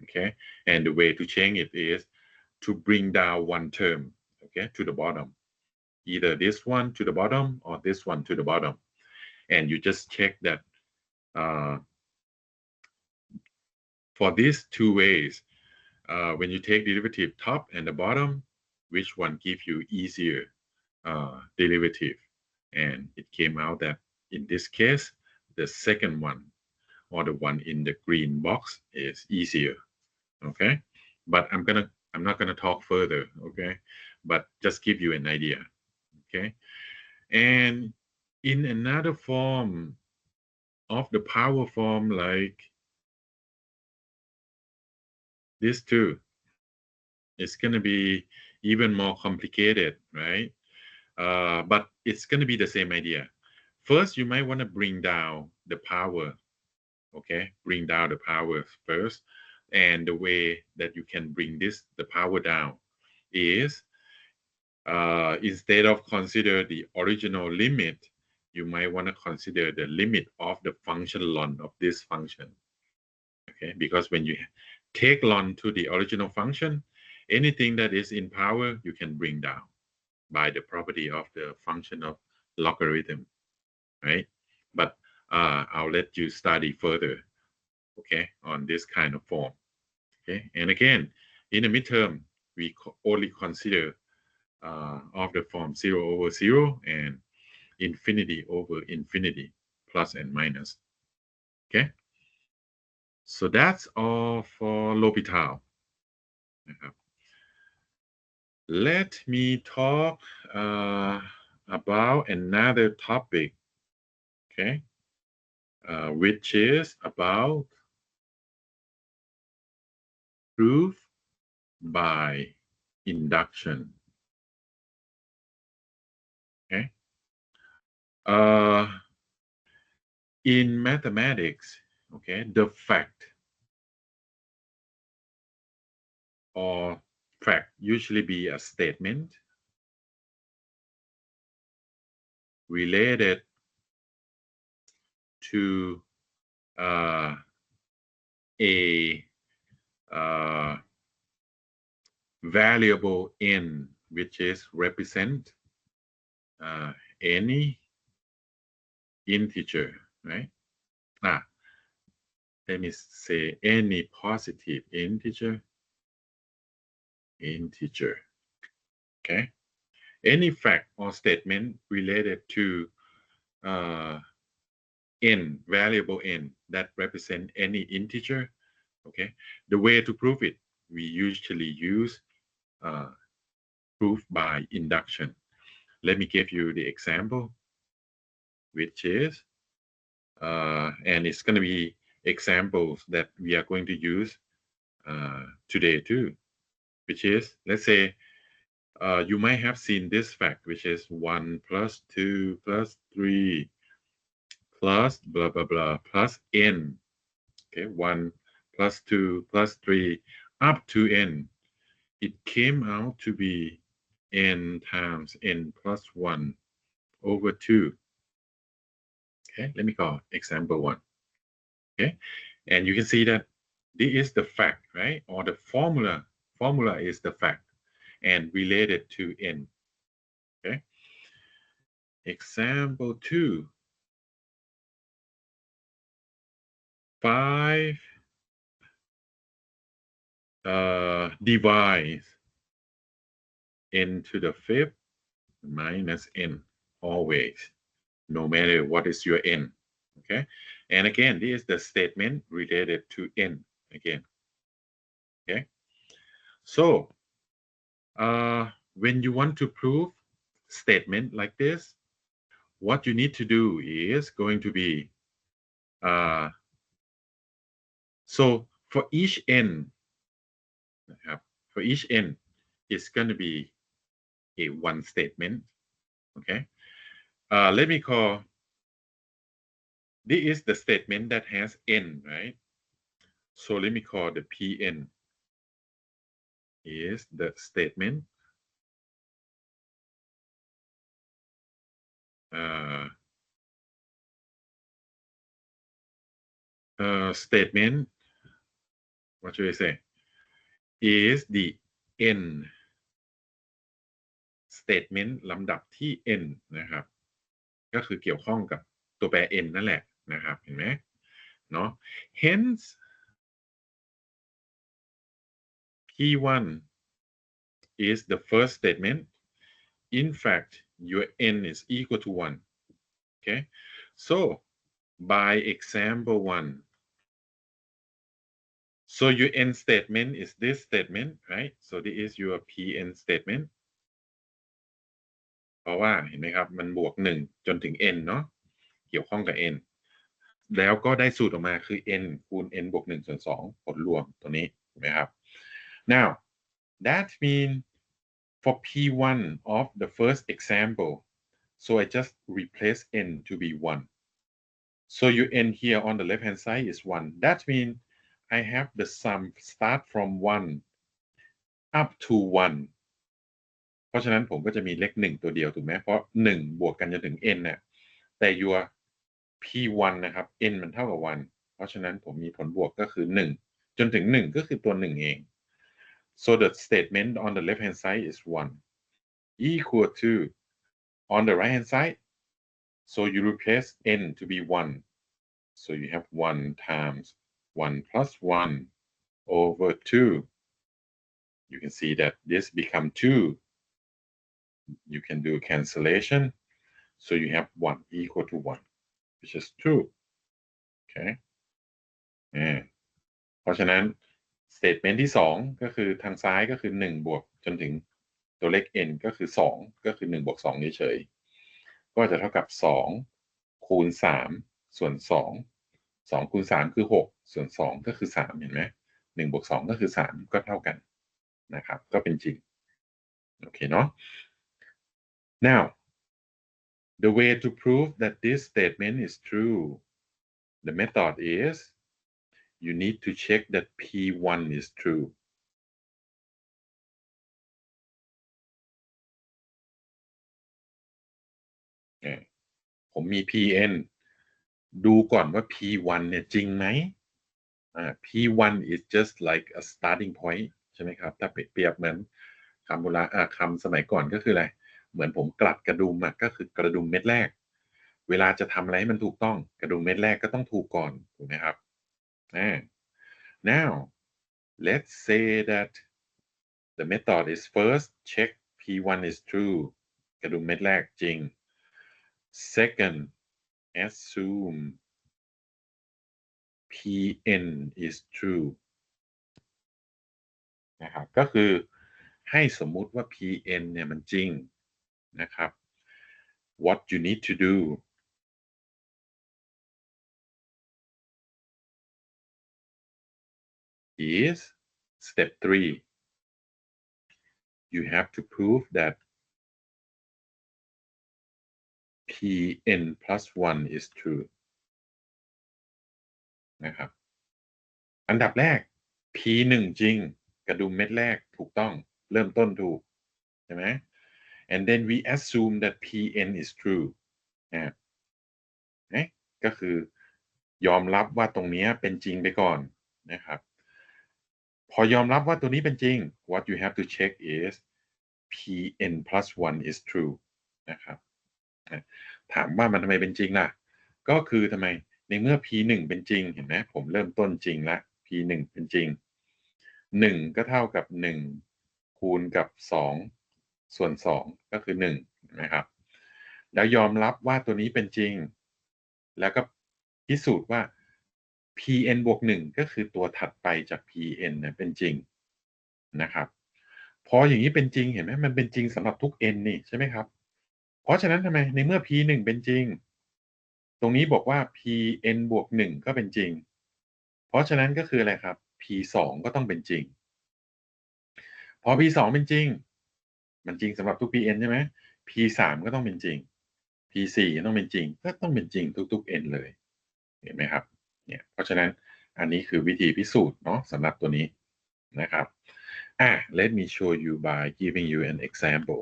Okay, and the way to change it is to bring down one term, okay, to the bottom. Either this one to the bottom or this one to the bottom. And you just check that for these two ways, when you take derivative top and the bottom, which one gives you easier derivative? And it came out that in this case, the second one, or the one in the green box, is easier. Okay, but I'm not gonna talk further. Okay, but just give you an idea. Okay, and in another form of the power form, like this too, it's gonna be even more complicated, right? But it's gonna be the same idea. First, you might want to bring down the power. Okay, bring down the power first, and the way that you can bring the power down is instead of consider the original limit, you might want to consider the limit of the function ln of this function. Okay, because when you take ln to the original function, anything that is in power you can bring down by the property of the function of logarithm, right? But I'll let you study further, okay, on this kind of form. Okay, and again, in the midterm, we only consider of the form 0 over 0 and infinity over infinity, plus and minus. Okay, so that's all for L'Hopital. Let me talk about another topic, okay, which is about proof by induction. Okay, in mathematics, okay, the fact or fact usually be a statement related to a variable n, which is represent any integer, right? Let me say any positive integer, okay? Any fact or statement related to n, variable n, that represent any integer, okay? The way to prove it, we usually use proof by induction. Let me give you the example, which is, and it's going to be examples that we are going to use today too, which is, let's say, you might have seen this fact, which is 1 plus 2 plus 3 plus blah, blah, blah, plus n. Okay, 1 plus 2 plus 3 up to n. It came out to be n times n plus 1 over 2. Okay, let me call example 1. Okay, and you can see that this is the fact, right? Or the formula is the fact and related to n. Okay, example 2. 5 divides n to the 5th minus n always, no matter what is your n. Okay, and again, this is the statement related to n again. Okay, so when you want to prove statement like this, what you need to do is going to be so for each n, for each n, it's going to be a one statement. Okay, let me call, this is the statement that has n, right? So let me call the Pn is the statement statement, what should I say, is the n statement ลำดับที่ n นะครับก็คือเกี่ยวข้องกับตัวแปร n นั่นแหละนะครับเห็นไหมเนาะ hence P1 is the first statement. In fact, your n is equal to 1. Okay, so by example 1, so your n statement is this statement, right? So this is your Pn statement. เพราะว่าเห็นไหมครับมันบวก1จนถึง n เนาะเกี่ยวข้องกับ n แล้วก็ได้สูตรออกมาคือ n คูณ n บวก1ส่วน2ผลรวมตัวนี้เห็นไหมครับ now that means for P1 of the first example, so I just replace n to be 1. So your n here on the left hand side is 1. That means I have the sum start from 1 up to 1. เพราะฉะนั้นผมก็จะมีเลข1ตัวเดียวถูกไหมเพราะ1บวกกันจนถึง n เนี่ยแต่ your P1 นะครับ n มันเท่ากับ 1 เพราะฉะนั้นผมมีผลบวกก็คือ1จนถึง1ก็คือตัว1เอง so the statement on the left hand side is 1 equal to on the right hand side, so you replace n to be 1, so you have 1 times 1 plus 1 over 2. You can see that this become 2. You can do cancellation, so you have 1 equal to 1, which is true. Okay, เพราะฉะนั้น statement ที่2ก็คือทางซ้ายก็คือ1บวกจนถึงตัวเลข n ก็คือ2ก็คือ1บวก2เฉยๆก็จะเท่ากับ2คูณ3ส่วน2 2คูณ3คือ6ส่วน2ก็คือ3เห็นไหม1บวก2ก็คือ3ก็เท่ากันนะครับก็เป็นจริงโอเคเนาะ now the way to prove that this statement is true, the method is you need to check that P1 is true. Okay. ผมมี Pn ดูก่อนว่า P1 เนี่ยจริงไหมP1 is just like a starting point ใช่ไหมครับถ้าเปรียบเหมือนคำโบราณคำสมัยก่อนก็คืออะไรเหมือนผมกลัดกระดุมก็คือกระดุมเม็ดแรกเวลาจะทำอะไรให้มันถูกต้องกระดุมเม็ดแรกก็ต้องถูกก่อนถูกไหมครับnow let's say that the method is first check P1 is true กระดุมเม็ดแรกจริง second assume Pn is true นะครับก็คือให้สมมุติว่า Pn เนี่ยมันจริงนะครับ what you need to do is step 3 you have to prove that Pn plus 1 is true นะครับอันดับแรก P1 จริงกระดุมเม็ดแรกถูกต้องเริ่มต้นถูกใช่ไหม and then we assume that Pn is true นะก็คือยอมรับว่าตรงนี้เป็นจริงไปก่อนนะครับพอยอมรับว่าตัวนี้เป็นจริง what you have to check is Pn plus 1 is true นะครับถามว่ามันทำไมเป็นจริงล่ะก็คือทำไมในเมื่อ P1 เป็นจริงเห็นไหมผมเริ่มต้นจริงแล้ว P1 เป็นจริง1ก็เท่ากับ1คูณกับ2ส่วน2ก็คือ1นะครับแล้วยอมรับว่าตัวนี้เป็นจริงแล้วก็พิสูจน์ว่า Pn บวก1ก็คือตัวถัดไปจาก Pn นะเป็นจริงนะครับพออย่างนี้เป็นจริงเห็นไหมมันเป็นจริงสำหรับทุก n นี่ใช่ไหมครับเพราะฉะนั้นทำไมในเมื่อ P1 เป็นจริงตรงนี้บอกว่า Pn บวก1ก็เป็นจริงเพราะฉะนั้นก็คืออะไรครับ P2 ก็ต้องเป็นจริงพอ P2 เป็นจริงมันจริงสำหรับทุก Pn ใช่ไหม P3 ก็ต้องเป็นจริง P4 ต้องเป็นจริงก็ต้องเป็นจริงทุกๆ n เลยเห็นไหมครับเนี่ยเพราะฉะนั้นอันนี้คือวิธีพิสูจน์เนาะสำหรับตัวนี้นะครับlet me show you by giving you an example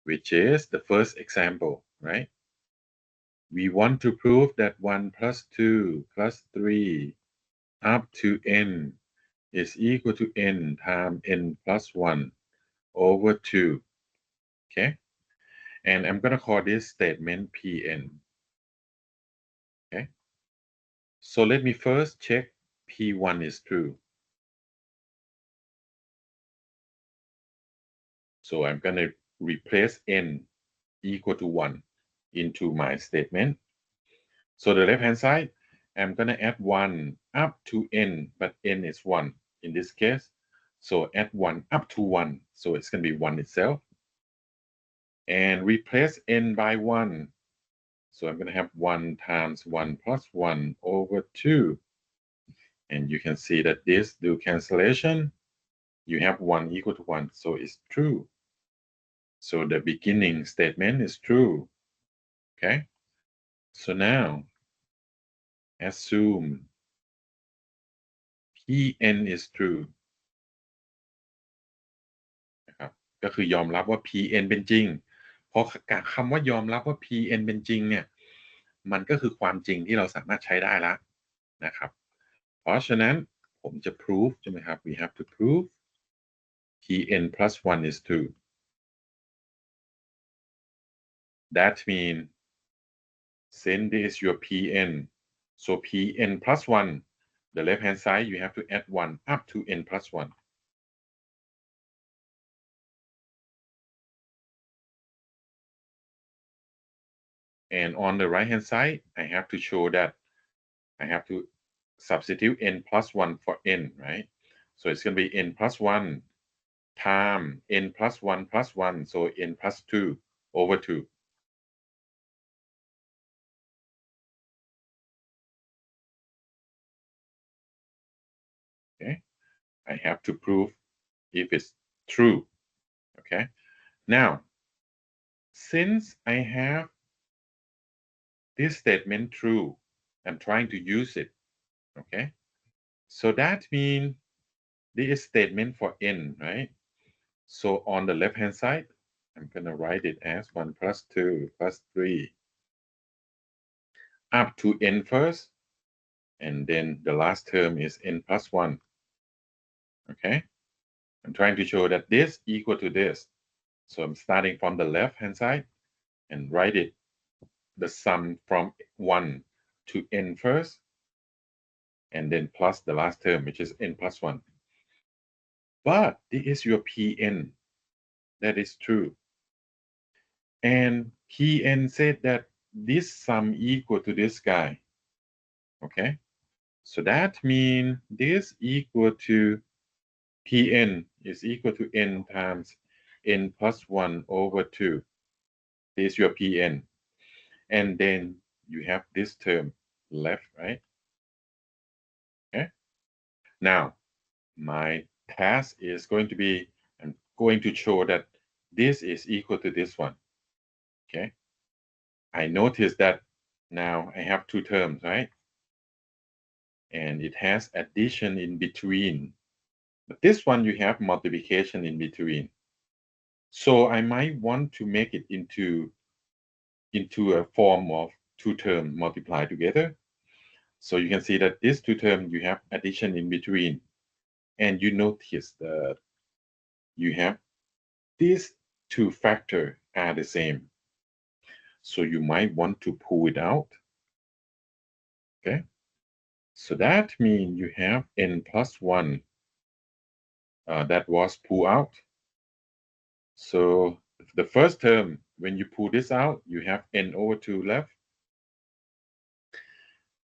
which is the first example right we want to prove that 1 plus 2 plus 3 up to n is equal to n times n plus 1 over 2 okay and I'm going to call this statement Pn okay so let me first check P1 is true so I'm going to replace n equal to 1 into my statement so the left hand side I'm going to add 1 up to n but n is 1 in this case so add 1 up to 1 so it's going to be 1 itself and replace n by 1 so I'm going to have 1 times 1 plus 1 over 2 and you can see that this do cancellation you have 1 equal to 1 so it's true so the beginning statement is true okay so now assume Pn is true นะครับก็คือยอมรับว่า Pn เป็นจริงเพราะคำว่ายอมรับว่า Pn เป็นจริงเนี่ยมันก็คือความจริงที่เราสามารถใช้ได้แล้วนะครับเพราะฉะนั้นผมจะ prove ใช่ไหมครับ we have to prove Pn plus 1 is true that means since this is your Pn so Pn plus 1 the left hand side you have to add 1 up to n plus 1 and on the right hand side I have to show that I have to substitute n plus 1 for n right so it's going to be n plus 1 times n plus 1 plus 1 so n plus 2 over 2 okay I have to prove if it's true okay now since I have this statement true I'm trying to use it okay so that means this statement for n right so on the left hand side I'm going to write it as 1 plus 2 plus 3 up to n first and then the last term is n plus 1 okay I'm trying to show that this equal to this. So I'm starting from the left hand side and write it the sum from 1 to n first, and then plus the last term, which is n plus 1. But this is your Pn. That is true. And Pn said that this sum equal to this guy. Okay? So that means this equal to Pn is equal to n times n plus 1 over 2. This is your Pn. And then you have this term left, right? Okay? Now, my task is going to be, I'm going to show that this is equal to this one. Okay? I notice that now I have two terms, right? And it has addition in between. But this one you have multiplication in between. So I might want to make it into a form of two terms multiplied together. So you can see that this two terms you have addition in between. And you notice that you have these two factors are the same. So you might want to pull it out. Okay. So that means you have n plus 1 that was pulled out. So the first term, when you pull this out, you have n over 2 left.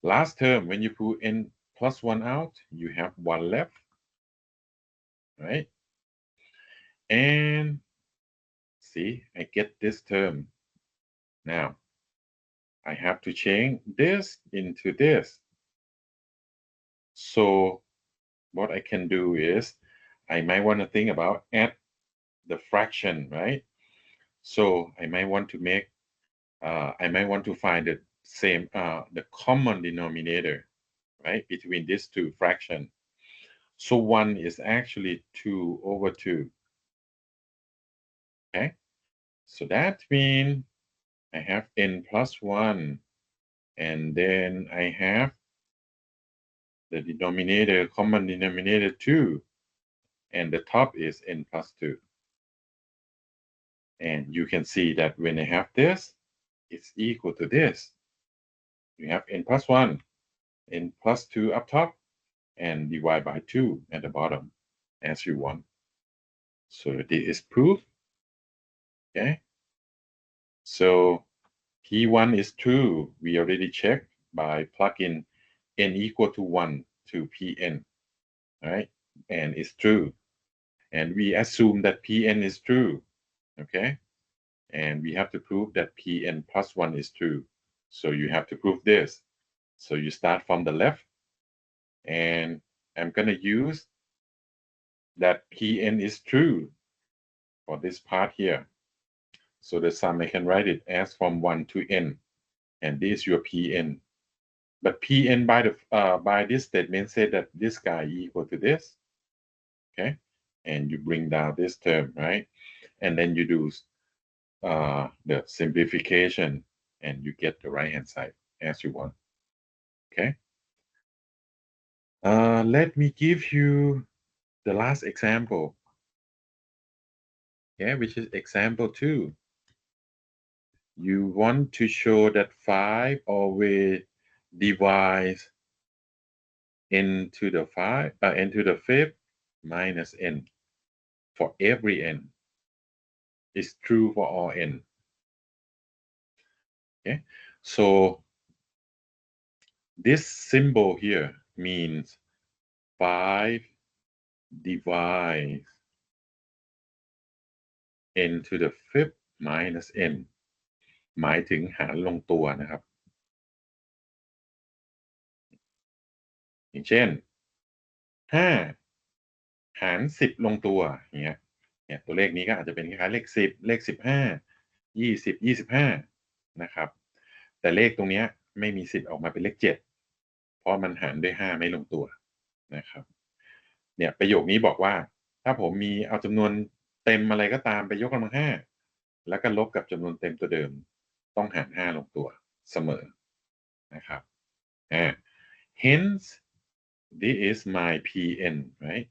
Last term, when you pull n plus 1 out, you have 1 left, right? And see, I get this term. Now, I have to change this into this. So what I can do is, I might want to think about add the fraction, right? So I might want to make, I might want to find the same, the common denominator, right, between these two fractions. So 1 is actually 2 over 2. Okay, so that means I have n plus 1, and then I have the denominator, common denominator 2, and the top is n plus 2. And you can see that when I have this, it's equal to this. You have n plus 1, n plus 2 up top, and divide by 2 at the bottom as you want. So this is proof. Okay. So P1 is true. We already checked by plugging n equal to 1 to Pn. Right? And it's true. And we assume that Pn is true. Okay. And we have to prove that Pn plus 1 is true. So you have to prove this. So you start from the left, and I'm going to use that Pn is true for this part here. So the sum, I can write it as from 1 to n, and this is your Pn. But Pn by this statement said that this guy equal to this. Okay, and you bring down this term, right? And then you do the simplification, and you get the right hand side as you want. Okay. Let me give you the last example. Yeah, which is example 2. You want to show that 5 always divides n to the 5, n to the 5th minus n for every n. It's true for all n. Okay, so this symbol here means 5 divides n to the 5th minus n หมายถึงหารลงตัวนะครับอย่างเช่น5หาร10ลงตัวอย่างเงี้ยเนี่ยตัวเลขนี้ก็อาจจะเป็นคล้ายๆเลข10เลข15 20 25นะครับแต่เลขตรงนี้ไม่มีสิทธิ์ออกมาเป็นเลข7เพราะมันหารด้วย5ไม่ลงตัวนะครับเนี่ยประโยคนี้บอกว่าถ้าผมมีเอาจำนวนเต็มอะไรก็ตามไปยกกำลัง5แล้วก็ลบกับจำนวนเต็มตัวเดิมต้องหาร5ลงตัวเสมอนะครับhence this is my Pn, right?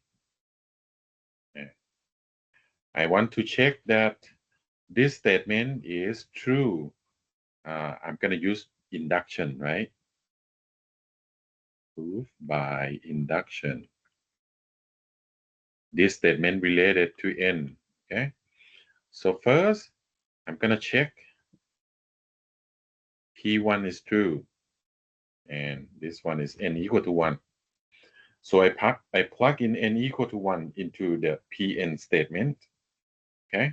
I want to check that this statement is true. I'm going to use induction, right? Proof by induction. This statement related to n, okay? So first, I'm going to check P1 is true, and this one is n equal to 1. So I plug in n equal to 1 into the Pn statement, okay?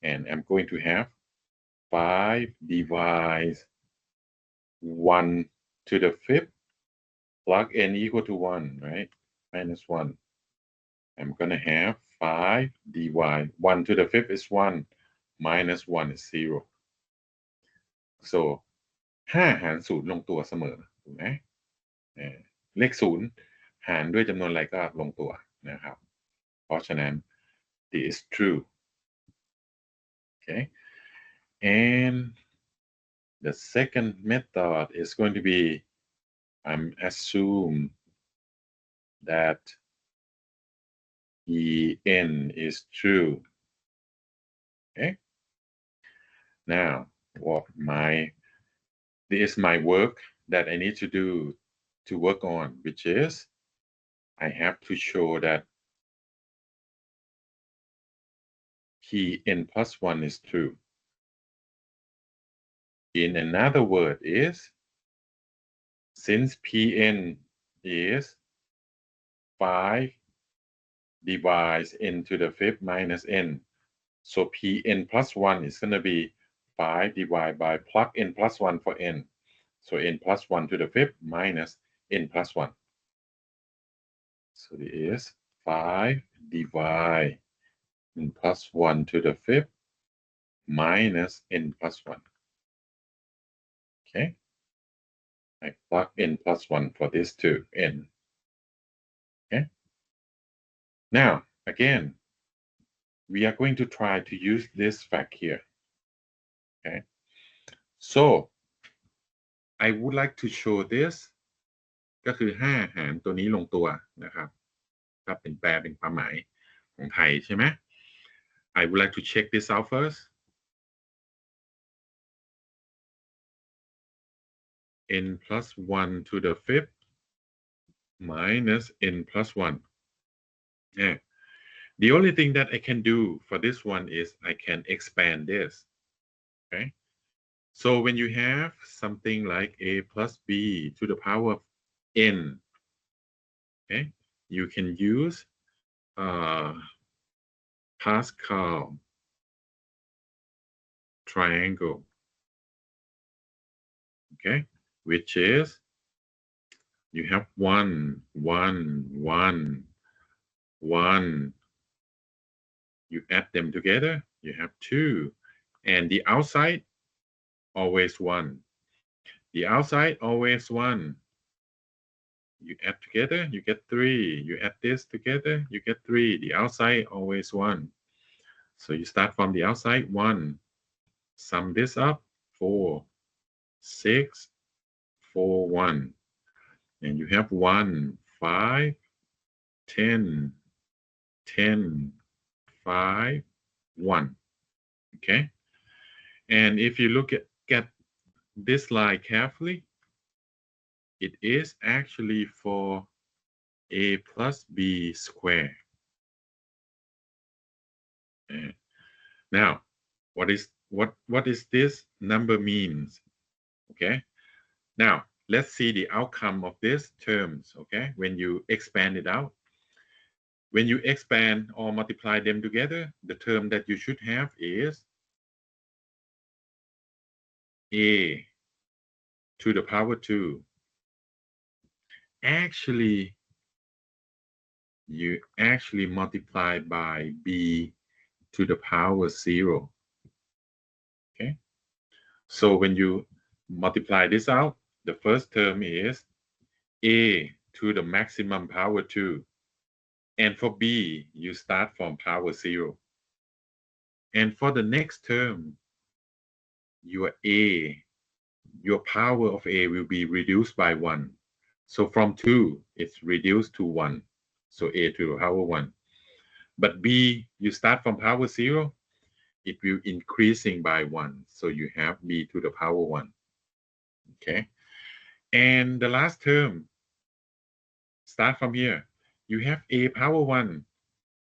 And I'm going to have 5 divides 1 to the 5th, plug n equal to 1, right? Minus 1. I'm going to have 5 divided 1 to the 5th is 1, minus 1 is 0. So 5 หาร 0 ลงตัวเสมอถูกไหมเลข 0 หารด้วยจำนวนอะไรก็ลงตัวนะครับเพราะฉะนั้น this is true. Okay, and the second method is going to be I'm assume that En is true. Okay, now this is my work that I need to do to work on, which is I have to show that Pn plus 1 is true. In another word is, since Pn is 5 divides n to the 5th minus n, so Pn plus 1 is going to be 5 divided by plug n plus 1 for n. So n plus 1 to the 5th minus n plus 1. So it is 5 divided n plus 1 to the 5th minus n plus 1. Okay, I plug n plus 1 for this too, n. Okay, now again, we are going to try to use this fact here. Okay, so I would like to show this ก็คือ5หารตัวนี้ลงตัวนะครับก็เป็นแปลเป็นความหมายของไทยใช่ไหม I would like to check this out first. N plus 1 to the 5th minus n plus 1. Yeah. The only thing that I can do for this one is I can expand this. Okay. So when you have something like a plus b to the power of n, okay, you can use Pascal triangle, okay, which is you have 1, 1, 1, 1. You add them together, you have 2, and the outside always 1. The outside always 1. You add together, you get 3. You add this together, you get 3. The outside always 1. So you start from the outside 1. Sum this up 4, 6, 4, 1. And you have 1, 5, 10, 10, 5, 1. Okay. And if you look at this line carefully, it is actually for a plus b squared. Okay. Now, what is this number means? Okay. Now, let's see the outcome of this terms, okay, when you expand it out. When you expand or multiply them together, the term that you should have is a to the power 2. Actually, you actually multiply by b to the power 0. Okay. So when you multiply this out, the first term is a to the maximum power 2. And for b, you start from power 0. And for the next term, your power of a will be reduced by 1. So from 2, it's reduced to 1. So a to the power 1. But b, you start from power 0, it will increasing by 1. So you have b to the power 1. Okay. And the last term, start from here. You have a power 1.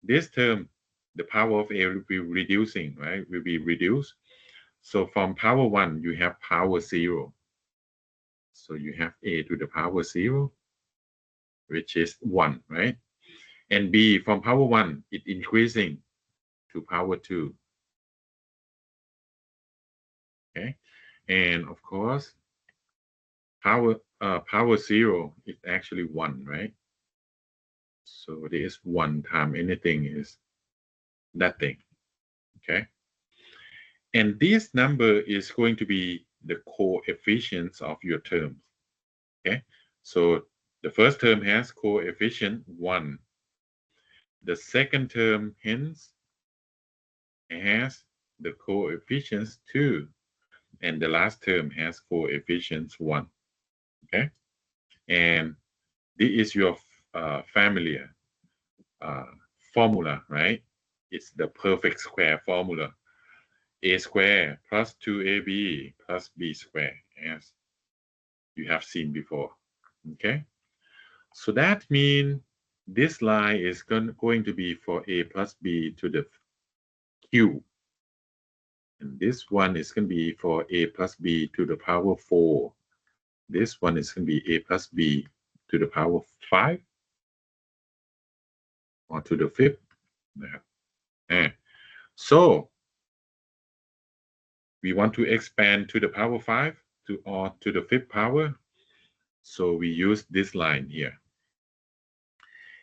This term, the power of a will be reducing, right? Will be reduced. So from power 1, you have power 0. So you have a to the power 0, which is 1, right? And b from power 1, it increasing to power 2. Okay. And of course, power 0 is actually 1, right? So this 1 times anything is that thing. Okay. And this number is going to be the coefficients of your terms. Okay. So the first term has coefficient 1. The second term hence has the coefficients 2. And the last term has coefficients 1. Okay. And this is your familiar formula, right? It's the perfect square formula. A square plus 2ab plus b square, as you have seen before. Okay. So that means this line is going to be for a plus b to the cube. And this one is going to be for a plus b to the power 4. This one is going to be a plus b to the power 5 or to the 5th. So we want to expand to the power 5 or to the 5th power. So we use this line here.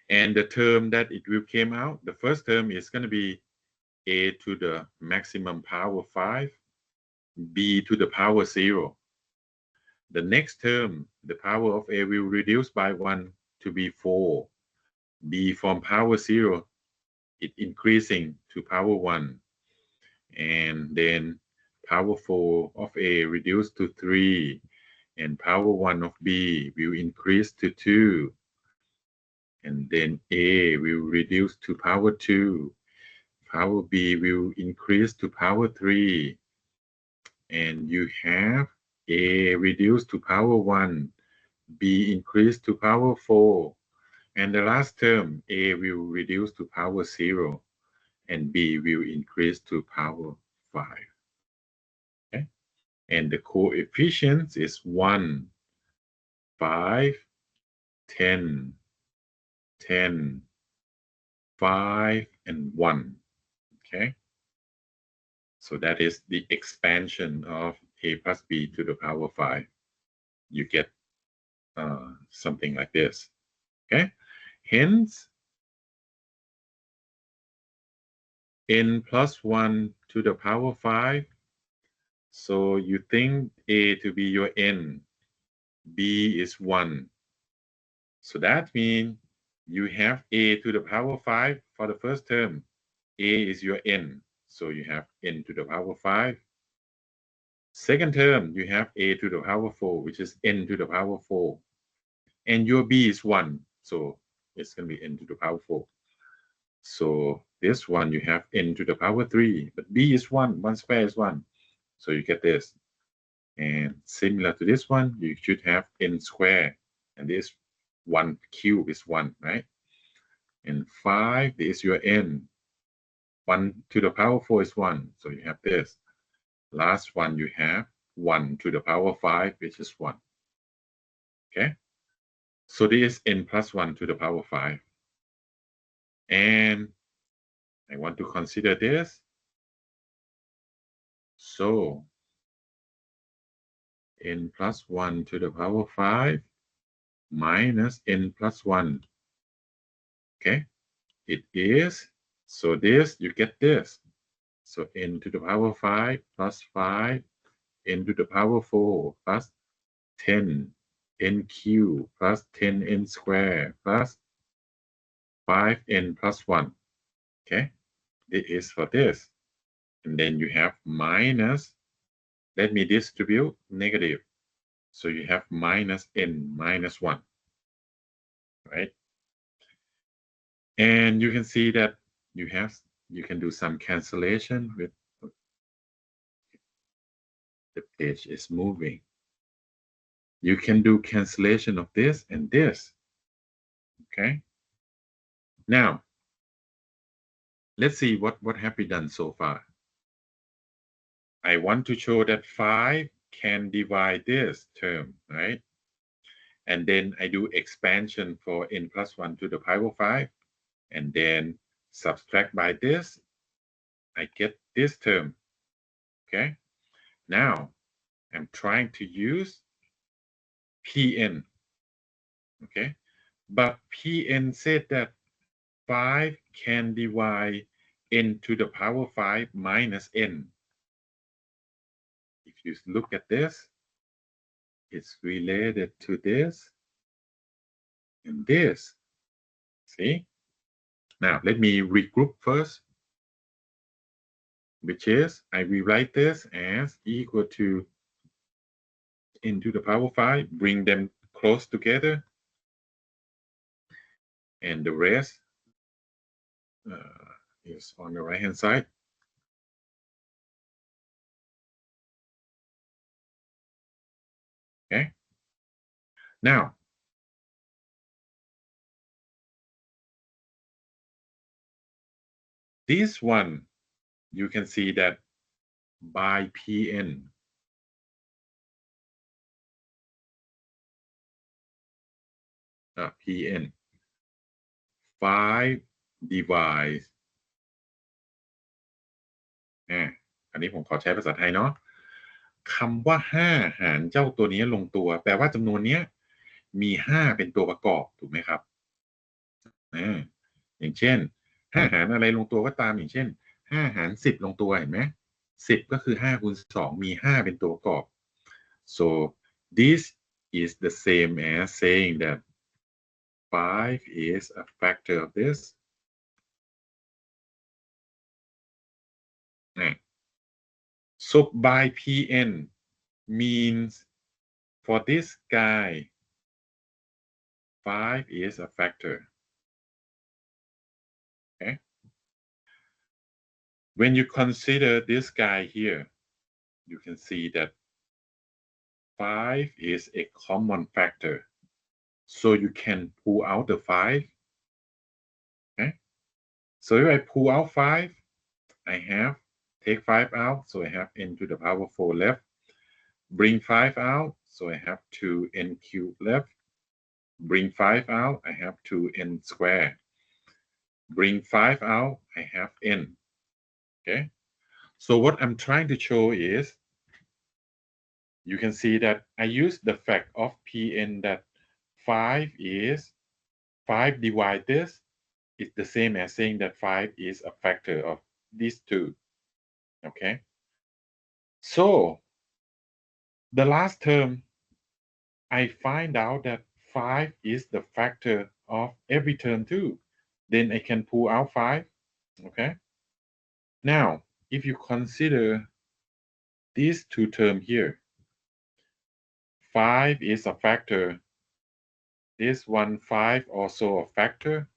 And the term that it will came out, the first term is going to be a to the maximum power 5, b to the power 0. The next term, the power of a will reduce by 1 to be 4. b from power 0, it increasing to power 1. And then power 4 of a reduced to 3. And power 1 of b will increase to 2. And then a will reduce to power 2. Power b will increase to power 3. And you have a reduced to power 1, b increased to power 4. And the last term, a will reduce to power 0, and b will increase to power 5. Okay? And the coefficients is 1, 5, 10, 10, 5, and 1. Okay? So that is the expansion of a plus b to the power 5. You get something like this. Okay? Hence, n plus 1 to the power 5. So you think a to be your n, b is 1. So that means you have a to the power 5 for the first term. A is your n. So you have n to the power 5. Second term, you have a to the power 4, which is n to the power 4. And your b is 1. So it's going to be n to the power 4. So this one, you have n to the power 3. But b is 1. 1 square is 1. So you get this. And similar to this one, you should have n squared. And this 1 cube is 1, right? And 5 is your n. 1 to the power 4 is 1. So you have this. Last one, you have 1 to the power 5, which is 1. Okay? So this is n plus 1 to the power 5. And I want to consider this. So n plus 1 to the power 5 minus n plus 1. Okay? It is, so this, you get this. So n to the power 5 plus 5, n to the power 4 plus 10, n cubed plus 10n squared plus 5n plus 1. Okay? It is for this. And then you have minus, let me distribute negative. So you have minus n minus 1. Right? And you can see that you can do some cancellation with the page is moving. You can do cancellation of this and this. Okay. Now, let's see what have we done so far. I want to show that 5 can divide this term, right? And then I do expansion for n plus 1 to the power 5, and then subtract by this, I get this term. Okay. Now, I'm trying to use Pn. Okay. But Pn said that 5 can divide n to the power 5 minus n. If you look at this, it's related to this and this. See? Now, let me regroup first, which is I rewrite this as equal to n to the power 5, bring them close together, and the rest is on the right hand side. Okay. Now, this one, you can see that by Pn, Pn 5 divides อันนี้ผมขอใช้ภาษาไทยเนาะคำว่า5หารเจ้าตัวนี้ลงตัวแปลว่าจำนวนนี้มี5เป็นตัวประกอบถูกไหมครับอย่างเช่น5หารอะไรลงตัวก็ตามอย่างเช่น5หาร10ลงตัวเห็นไหม10ก็คือ5คูณ2มี5เป็นตัวประกอบ so this is the same as saying that 5 is a factor of this. So by Pn means for this guy 5 is a factor. Okay. When you consider this guy here, you can see that 5 is a common factor. So you can pull out the 5. Okay. So if I pull out 5, I have take 5 out, so I have n to the power 4 left. Bring 5 out, so I have 2n cubed left. Bring 5 out, I have 2n squared. Bring 5 out, I have n. Okay. So what I'm trying to show is, you can see that I use the fact of Pn that 5 is 5 divide this is the same as saying that 5 is a factor of these two. Okay. So the last term, I find out that 5 is the factor of every term too. Then I can pull out 5. Okay. Now, if you consider these two terms here, 5 is a factor. This one 5 also a factor.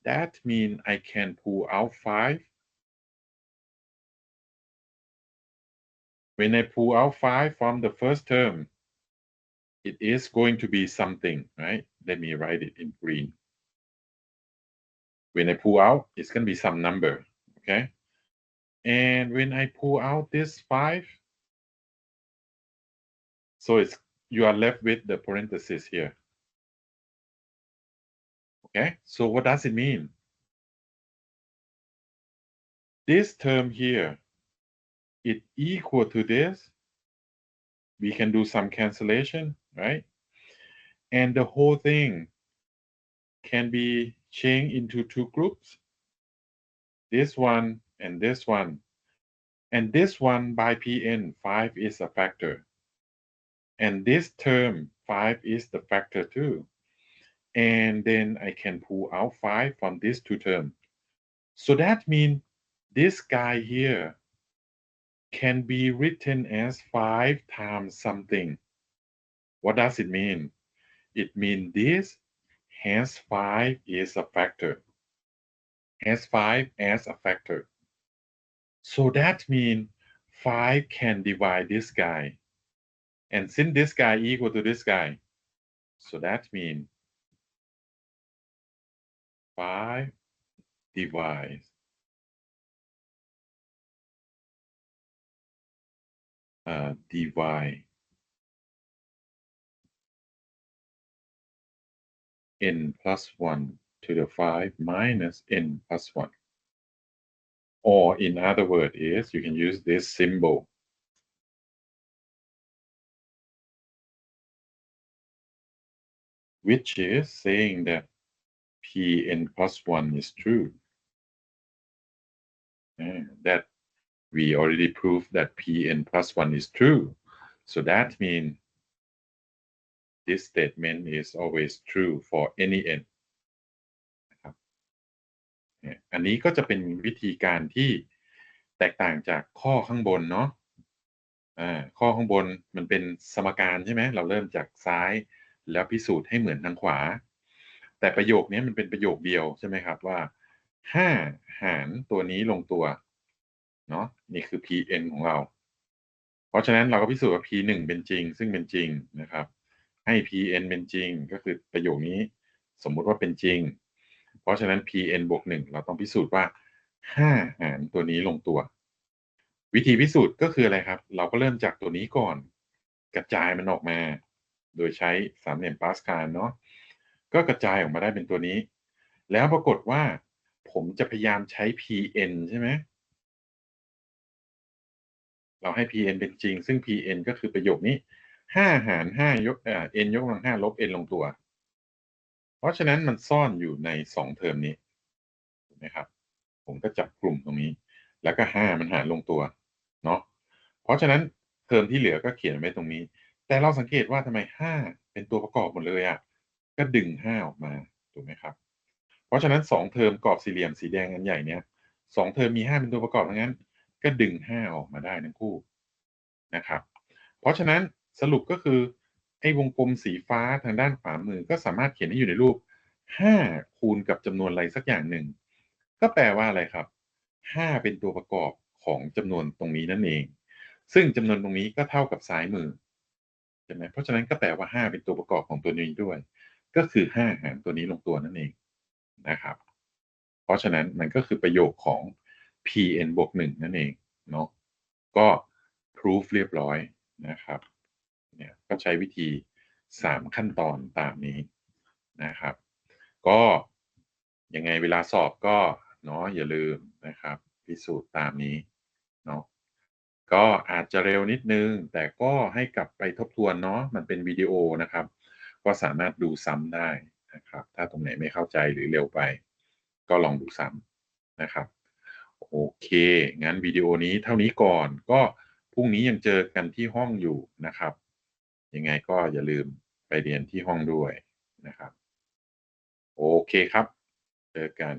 That means I can pull out 5. When I pull out 5 from the first term, it is going to be something, right? Let me write it in green. When I pull out, it's going to be some number, okay? And when I pull out this 5, so you are left with the parenthesis here. Okay, so what does it mean? This term here, it equal to this. We can do some cancellation, right? And the whole thing can be changed into two groups. This one and this one. And this one by Pn, 5 is a factor. And this term, 5 is the factor too. And then I can pull out 5 from these two terms. So that means this guy here can be written as 5 times something. What does it mean? It means this has 5 is a factor. has 5 as a factor. So that means 5 can divide this guy. And since this guy equal to this guy, so that means 5 divides divide n plus 1 to the 5 minus n plus 1. Or in other words is, you can use this symbol, which is saying that Pn plus 1 is true. And that we already proved that Pn plus 1 is true. So that means this statement is always true for any n. นะครับอันนี้ก็จะเป็นวิธีการที่แตกต่างจากข้อข้างบนเนาะข้อข้างบนมันเป็นสมการใช่ไหมเราเริ่มจากซ้ายแล้วพิสูจน์ให้เหมือนทางขวาแต่ประโยคนี้มันเป็นประโยคเดียวใช่ไหมครับว่า5หารตัวนี้ลงตัวเนาะนี่คือ Pn ของเราเพราะฉะนั้นเราก็พิสูจน์ว่า P1 เป็นจริงซึ่งเป็นจริงนะครับให้ Pn เป็นจริงก็คือประโยคนี้สมมุติว่าเป็นจริงเพราะฉะนั้น Pn บวก1เราต้องพิสูจน์ว่า5หารตัวนี้ลงตัววิธีพิสูจน์ก็คืออะไรครับเราก็เริ่มจากตัวนี้ก่อนกระจายมันออกมาโดยใช้สามเหลี่ยมปาสคาลเนาะก็กระจายออกมาได้เป็นตัวนี้แล้วปรากฏว่าผมจะพยายามใช้ Pn ใช่ไหมเราให้ Pn เป็นจริงซึ่ง Pn ก็คือประโยคนี้5หาร5ยกn ยกกำลัง5ลบ n ลงตัวเพราะฉะนั้นมันซ่อนอยู่ใน2เทอมนี้ถูกไหมครับผมก็จับกลุ่มตรงนี้แล้วก็5มันหารลงตัวเนาะเพราะฉะนั้นเทอมที่เหลือก็เขียนไว้ตรงนี้แต่เราสังเกตว่าทำไม5เป็นตัวประกอบหมดเลยอ่ะก็ดึง5ออกมาถูกไหมครับเพราะฉะนั้น2เทอมกรอบสี่เหลี่ยมสีแดงอันใหญ่เนี้ย2เทอมมี5เป็นตัวประกอบทั้งนั้นก็ดึง5ออกมาได้ทั้งคู่นะครับเพราะฉะนั้นสรุปก็คือไอ้วงกลมสีฟ้าทางด้านขวามือก็สามารถเขียนให้อยู่ในรูป5คูณกับจำนวนอะไรสักอย่างหนึ่งก็แปลว่าอะไรครับ5เป็นตัวประกอบของจำนวนตรงนี้นั่นเองซึ่งจำนวนตรงนี้ก็เท่ากับซ้ายมือใช่ไหมเพราะฉะนั้นก็แปลว่า5เป็นตัวประกอบของตัวนี้ด้วยก็คือ5หารตัวนี้ลงตัวนั่นเองนะครับเพราะฉะนั้นมันก็คือประโยคของ Pn บวก1นั่นเองเนาะก็ proof เรียบร้อยนะครับเนี่ยก็ใช้วิธี3ขั้นตอนตามนี้นะครับก็ยังไงเวลาสอบก็เนาะอย่าลืมนะครับพิสูจน์ตามนี้เนาะก็อาจจะเร็วนิดนึงแต่ก็ให้กลับไปทบทวนเนาะมันเป็นวิดีโอนะครับก็สามารถดูซ้ำได้นะครับถ้าตรงไหนไม่เข้าใจหรือเร็วไปก็ลองดูซ้ำนะครับโอเคงั้นวิดีโอนี้เท่านี้ก่อนก็พรุ่งนี้ยังเจอกันที่ห้องอยู่นะครับยังไงก็อย่าลืมไปเรียนที่ห้องด้วยนะครับโอเคครับเจอกัน